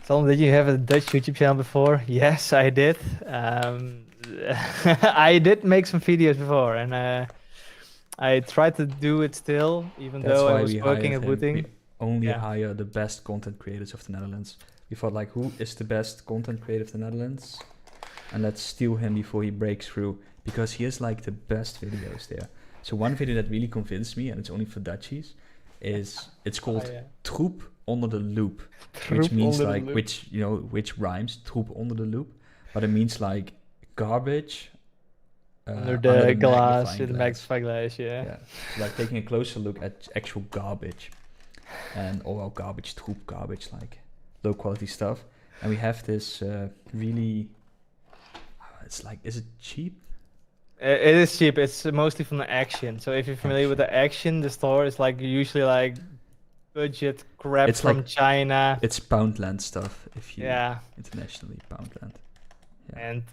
Tom, did you have a Dutch YouTube channel before? Yes, I did. I did make some videos before, and I tried to do it still, even That's though why I was we working hired at him. Wooting. We only Yeah. hire the best content creators of the Netherlands. We thought, like, who is the best content creator of the Netherlands? And let's steal him before he breaks through, because he has like the best videos there. So one video that really convinced me, and it's only for Dutchies, is it's called Troep onder de loop, which means like which rhymes troep onder de loop, but it means like garbage Under the glass, magnifying the magnifying glass, yeah. Yeah, like taking a closer look at actual garbage, and all garbage, troep, garbage, like low quality stuff. And we have this really, it's like, is it cheap? It is cheap. It's mostly from the Action. So if you're familiar with the Action, the store is like usually like budget crap It's from like- China. It's Poundland stuff, if you Yeah. internationally Poundland. Yeah. And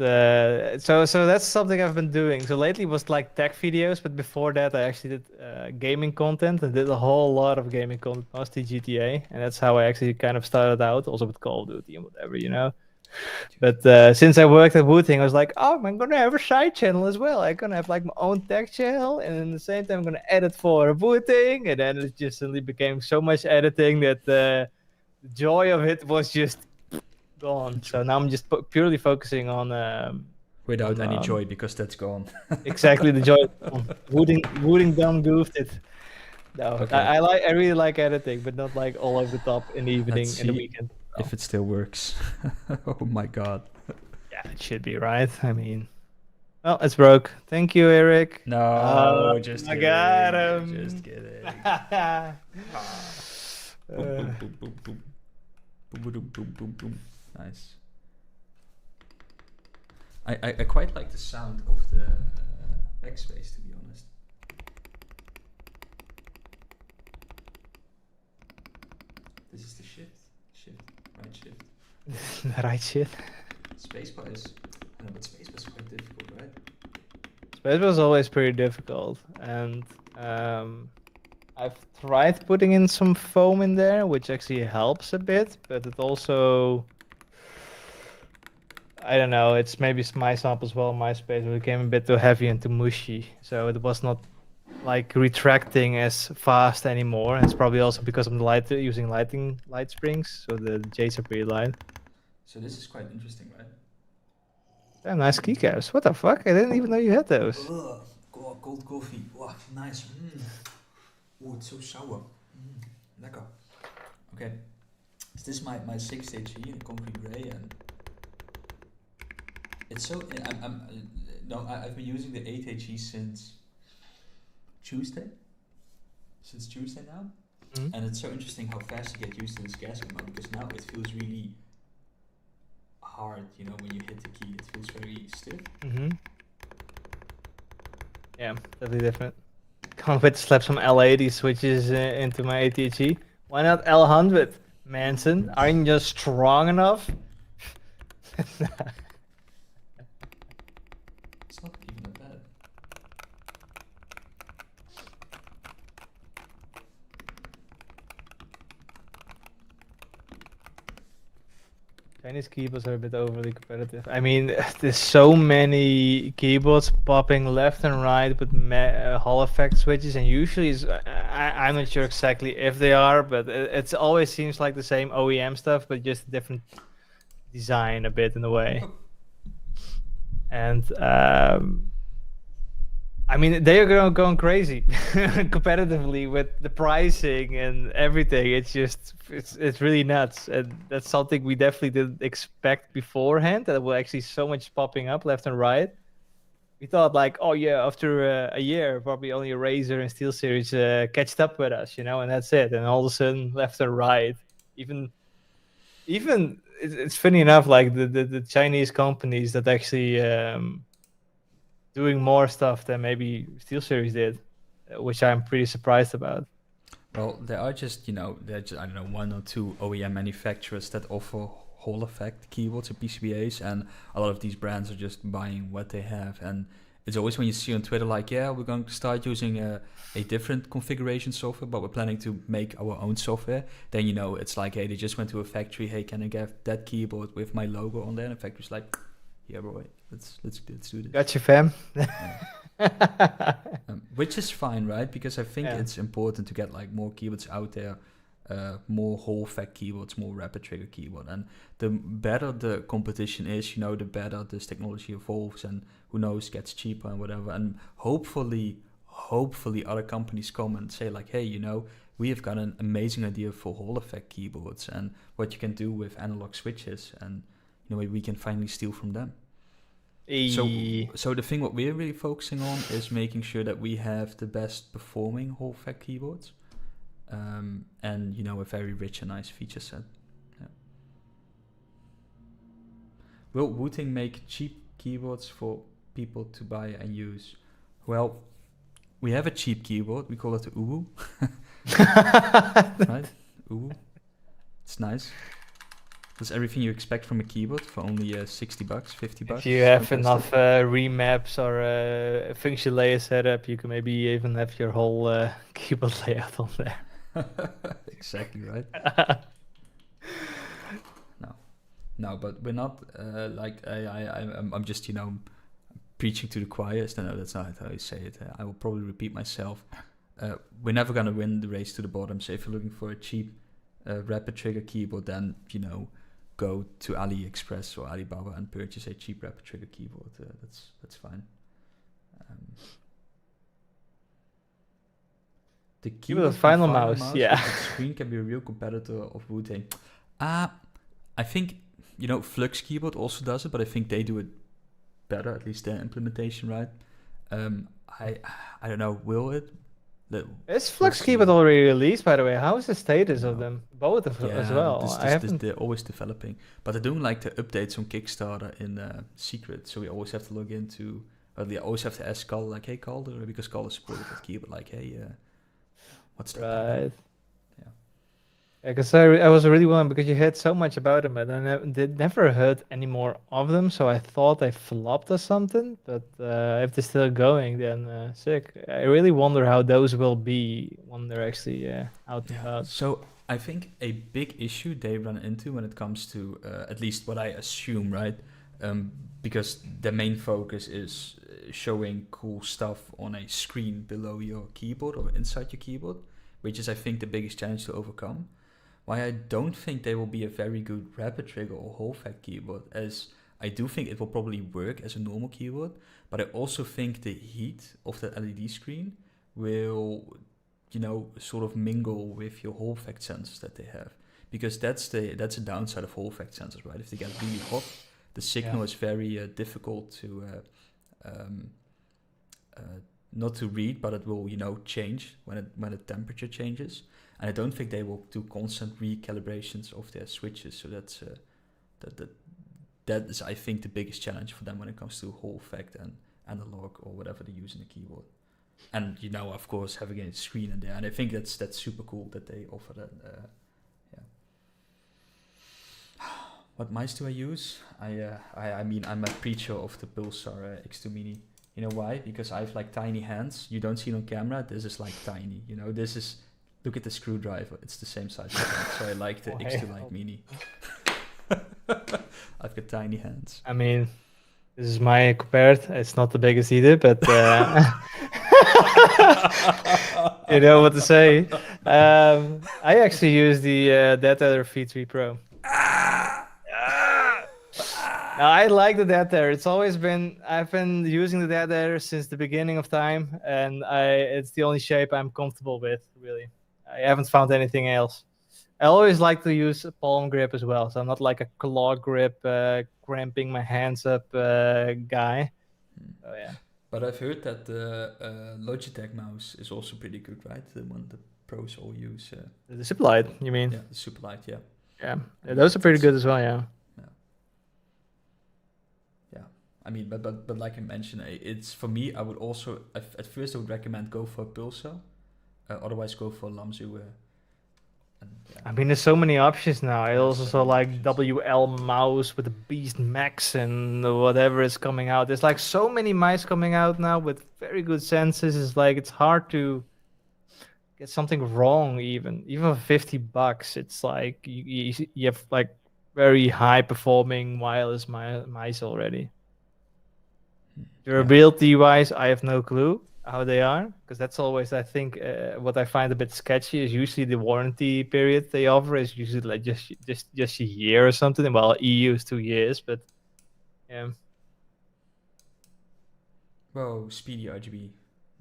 so that's something I've been doing. So lately it was like tech videos, but before that I actually did gaming content and did a whole lot of gaming content, mostly GTA, and that's how I actually kind of started out, also with Call of Duty and whatever, you know. But since I worked at Wooting, I was like, oh, I'm gonna have a side channel as well. I'm gonna have like my own tech channel, and at the same time I'm gonna edit for Wooting, and then it just suddenly became so much editing that the joy of it was just gone. So now I'm just purely focusing on Without any Um, joy, because that's gone. Exactly, the joy. Wooting done goofed it. No, Okay, I really like editing, but not like all over the top in the let's evening and the see weekend. if it still works. Oh my god. Yeah, it should be right. I mean, well, it's broke. Thank you, Eric. No, just I kidding. got Just him. kidding. Ah. Boom, boom, boom, boom, boom. Boom, boom, boom, boom, boom. Nice. I quite like the sound of the backspace, to be honest. This is the shift. Right shift. Right shit. Spacebar is, I know, but spacebar is quite difficult, right? Space was always pretty difficult, and I've tried putting in some foam in there, which actually helps a bit, but it also, I don't know, it's maybe my sample as well, my space, but it became a bit too heavy and too mushy, so it was not like retracting as fast anymore. And it's probably also because I'm using light springs, so the J's are pretty light. So this is quite interesting, right? Damn, nice keycaps. What the fuck? I didn't even know you had those. Ugh, cold coffee. Wow, nice. Oh, it's so sour. Lekker. Okay. Is this my 6HE in concrete gray, and it's so. I've been using the 8HE since Tuesday. Since Tuesday now, and it's so interesting how fast you get used to this gas amount, because now it feels really hard. You know, when you hit the key, it feels very stiff. Yeah, totally different. Can't wait to slap some L80 switches into my ATHE. Why not L100? Manson, aren't you strong enough? It's not even that bad. Chinese keyboards are a bit overly competitive. I mean, there's so many keyboards popping left and right with Hall effect switches, and usually I'm not sure exactly if they are, but it always seems like the same OEM stuff, but just different design a bit in a way. And I mean, they are going crazy competitively with the pricing and everything. It's really nuts, and that's something we definitely didn't expect beforehand. That there were actually so much popping up left and right. We thought like, oh yeah, after a year, probably only a Razer and SteelSeries catched up with us, you know, and that's it. And all of a sudden, left and right, even it's funny enough, like the Chinese companies that actually doing more stuff than maybe SteelSeries did, which I'm pretty surprised about. Well, there are just, I don't know, 1 or 2 OEM manufacturers that offer Hall effect keyboards and PCBAs, and a lot of these brands are just buying what they have. And it's always when you see on Twitter like, yeah, we're going to start using a different configuration software, but we're planning to make our own software. Then, it's like, hey, they just went to a factory. Hey, can I get that keyboard with my logo on there? And the factory's like, yeah, boy, let's do this. Gotcha, fam. Which is fine, right? Because I think it's important to get like more keyboards out there, more Hall effect keyboards, more rapid trigger keyboard. And the better the competition is, the better this technology evolves, and who knows, gets cheaper and whatever. And hopefully other companies come and say like, hey, we have got an amazing idea for Hall effect keyboards and what you can do with analog switches, and we can finally steal from them. So the thing what we're really focusing on is making sure that we have the best performing Hall effect keyboards, and a very rich and nice feature set. Yeah. Will Wooting make cheap keyboards for people to buy and use? Well, we have a cheap keyboard. We call it the Uwu. Right? Uwu. It's nice. That's everything you expect from a keyboard for only $60, $50. If you have enough remaps or function layer setup, you can maybe even have your whole keyboard layout on there. Exactly right. No, but we're not I'm just preaching to the choir. No, that's not how you say it. I will probably repeat myself. We're never gonna win the race to the bottom. So if you're looking for a cheap rapid trigger keyboard, then go to AliExpress or Alibaba and purchase a cheap rapid trigger keyboard. That's fine. The keyboard the final mouse, yeah. with the screen can be a real competitor of Wooting. I think, Flux Keyboard also does it, but I think they do it better, at least their implementation, right? I don't know, will it? Is Flux Keyboard already released, by the way? How is the status of them? Both as well. They're always developing, but they're doing like the updates on Kickstarter in secret, so we always have to log into. They always have to ask Carl, like, hey, Carl, because Carl is supported that keyboard, like, hey, what's that? Right. Yeah, because I was really wondering, because you heard so much about them, and I never heard any more of them, so I thought they flopped or something. But if they're still going, then sick. I really wonder how those will be when they're actually out and about. So I think a big issue they run into when it comes to, at least what I assume, right? Because the main focus is showing cool stuff on a screen below your keyboard or inside your keyboard, which is, I think, the biggest challenge to overcome. Why I don't think they will be a very good rapid trigger or whole fact keyboard, as I do think it will probably work as a normal keyboard, but I also think the heat of the LED screen will, sort of mingle with your Hall effect sensors that they have, because that's a downside of Hall effect sensors, right? If they get really hot, the signal is very difficult to not to read, but it will change when the temperature changes. And I don't think they will do constant recalibrations of their switches. So that's that is, I think, the biggest challenge for them when it comes to Hall effect and analog or whatever they use in the keyboard. And of course, having a screen in there. And I think that's super cool that they offer that. What mice do I use? I mean, I'm a preacher of the Pulsar X2 Mini. You know why? Because I have like tiny hands. You don't see it on camera. This is like tiny. This is. Look at the screwdriver. It's the same size. So I like the X2 Lite Mini. I've got tiny hands. I mean, this is my compared. It's not the biggest either, but you know what to say. I actually use the Dead Adder V3 Pro. Now, I like the Dead Adder. It's always been. I've been using the Dead Adder since the beginning of time, and it's the only shape I'm comfortable with, really. I haven't found anything else. I always like to use a palm grip as well, so I'm not like a claw grip, cramping my hands up guy. Oh yeah. But I've heard that the Logitech mouse is also pretty good, right? The one the pros all use. The Superlight, you mean? Yeah, the Superlight, yeah. Yeah, those are pretty good as well, yeah. Yeah, I mean, but like I mentioned, it's for me. I would also at first I would recommend go for a Pulsar. Otherwise, go for Lamzu. I mean, there's so many options now. I also saw like WL mouse with the Beast Max and whatever is coming out. There's like so many mice coming out now with very good senses. It's like it's hard to get something wrong. Even for $50, it's like you have like very high performing wireless mice already. Durability wise, I have no clue how they are, because that's always, I think, what I find a bit sketchy is usually the warranty period they offer is usually like just a year or something. Well, EU is 2 years, but yeah. Whoa, speedy RGB,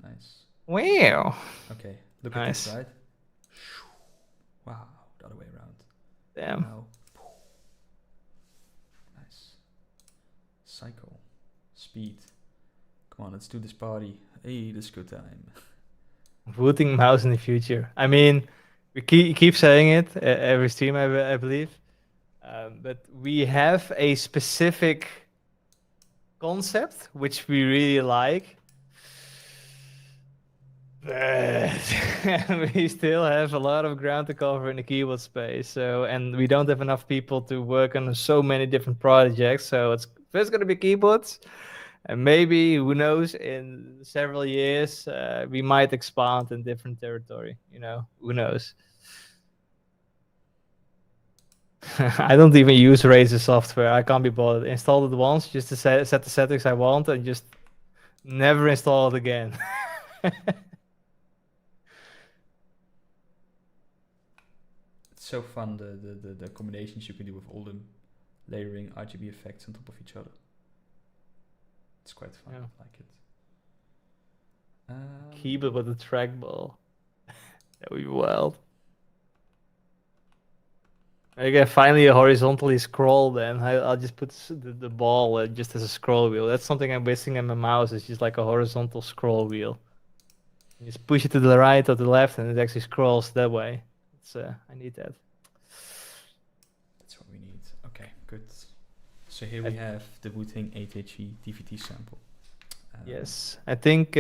nice. Wow. Okay, look at this side. Wow, the other way around. Damn. Now. Nice. Cycle. Speed. Come on, let's do this party. Hey, this is good time. Wooting mouse in the future. I mean, we keep saying it every stream, I believe. But we have a specific concept which we really like. But we still have a lot of ground to cover in the keyboard space. So, and we don't have enough people to work on so many different projects. So it's first going to be keyboards. And maybe, who knows, in several years, we might expand in different territory. Who knows? I don't even use Razer software. I can't be bothered. Install it once just to set the settings I want and just never install it again. It's so fun, the combinations you can do with all them. layering RGB effects on top of each other. It's quite fun. Yeah. I like it. Keyboard with a trackball. That would be wild. I can finally horizontally scroll then. I'll just put the ball just as a scroll wheel. That's something I'm missing in my mouse. It's just like a horizontal scroll wheel. You just push it to the right or the left and it actually scrolls that way. It's I need that. That's what we need. Okay, good. So here we have the Wooting 8HE DVT sample. Yes, I think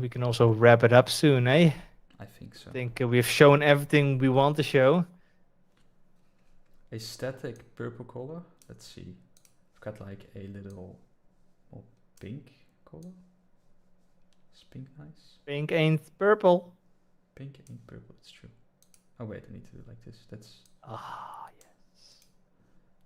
we can also wrap it up soon, eh? I think so. I think we've shown everything we want to show. A static purple color. Let's see. I've got like a little pink color. Is pink nice? Pink ain't purple. Pink ain't purple, it's true. Oh wait, I need to do it like this. That's yes.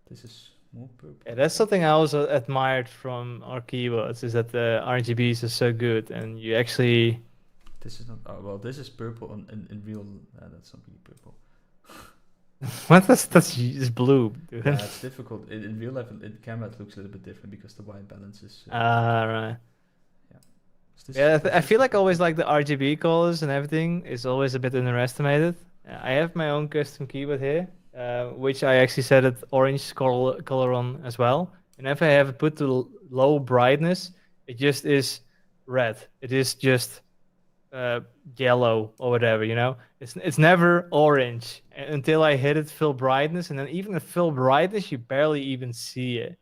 This is more purple. Yeah, that's something I also admired from our keyboards, is that the RGBs are so good and you actually... This is not... Oh, well, this is purple in real... that's not really purple. What? That's just blue, dude. Yeah, it's difficult. In real life, in camera, it looks a little bit different because the white balance is... right. Yeah. I feel like always like the RGB colors and everything is always a bit underestimated. I have my own custom keyboard here, which I actually set it orange color on as well. And if I have it put to low brightness, it just is red. It is just yellow or whatever, you know. It's never orange until I hit it full brightness, and then even at full brightness, you barely even see it.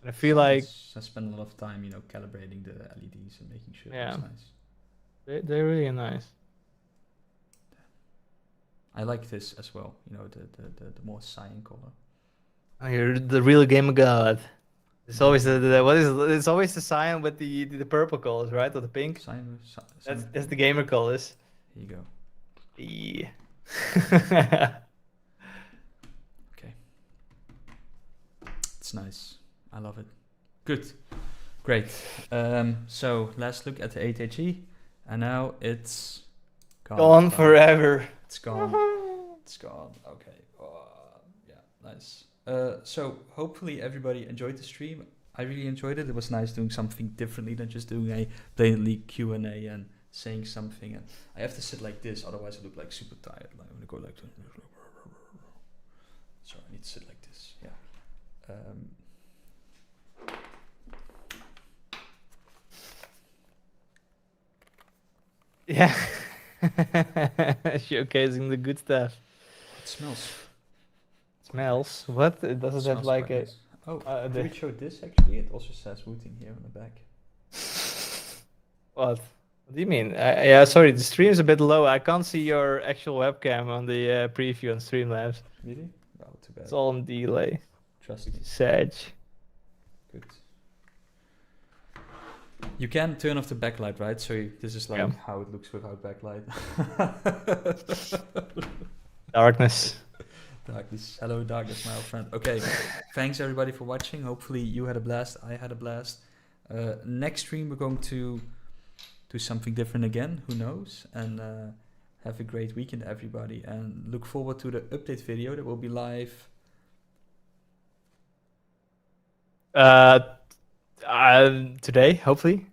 And I feel like I spend a lot of time, you know, calibrating the LEDs and making sure Yeah. it's nice. they're really nice. I like this as well, you know, the more cyan color. Oh, you're the real gamer god. It's always the what is it? It's always the cyan with the purple colors, right? Or the pink. Cyan, That's the gamer colors. Here you go. Yeah. Okay. It's nice. I love it. Good. Great. So last look at the 8HE, and now it's Gone forever. It's gone. It's gone. Okay. Yeah, nice. So hopefully everybody enjoyed the stream. I really enjoyed it. It was nice doing something differently than just doing a daily Q&A and saying something. And I have to sit like this, otherwise I look like super tired. Like I'm gonna go like this. So I need to sit like this. Yeah. Yeah. Showcasing the good stuff. It smells. Smells. What? Does it have Smells like quite a? nice. Oh, the- did we show this actually? It also says Wooting here on the back. What? What do you mean? Yeah, sorry, the stream is a bit low. I can't see your actual webcam on the preview on Streamlabs. Really? Oh, too bad. It's all on delay. Trust me. Sag. Good. You can turn off the backlight, right? So this is like how it looks without backlight. Darkness. Darkness. Hello, darkness, my old friend. Okay, thanks everybody for watching. Hopefully you had a blast. I had a blast. Next stream we're going to do something different again. Who knows? And have a great weekend, everybody. And look forward to the update video that will be live. Today, hopefully.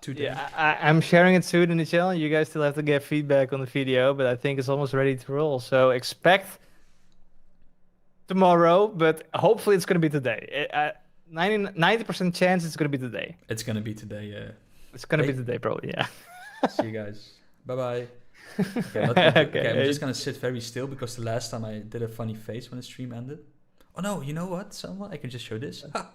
Today. Yeah, I'm sharing it soon in the channel. You guys still have to get feedback on the video, but I think it's almost ready to roll. So expect tomorrow, but hopefully it's going to be today. 90% chance it's going to be today. It's going to be today, yeah. It's going to be today, probably, yeah. See you guys. Bye-bye. Okay, I'm just going to sit very still because the last time I did a funny face when the stream ended. Oh no, you know what? Someone, I can just show this. Ha!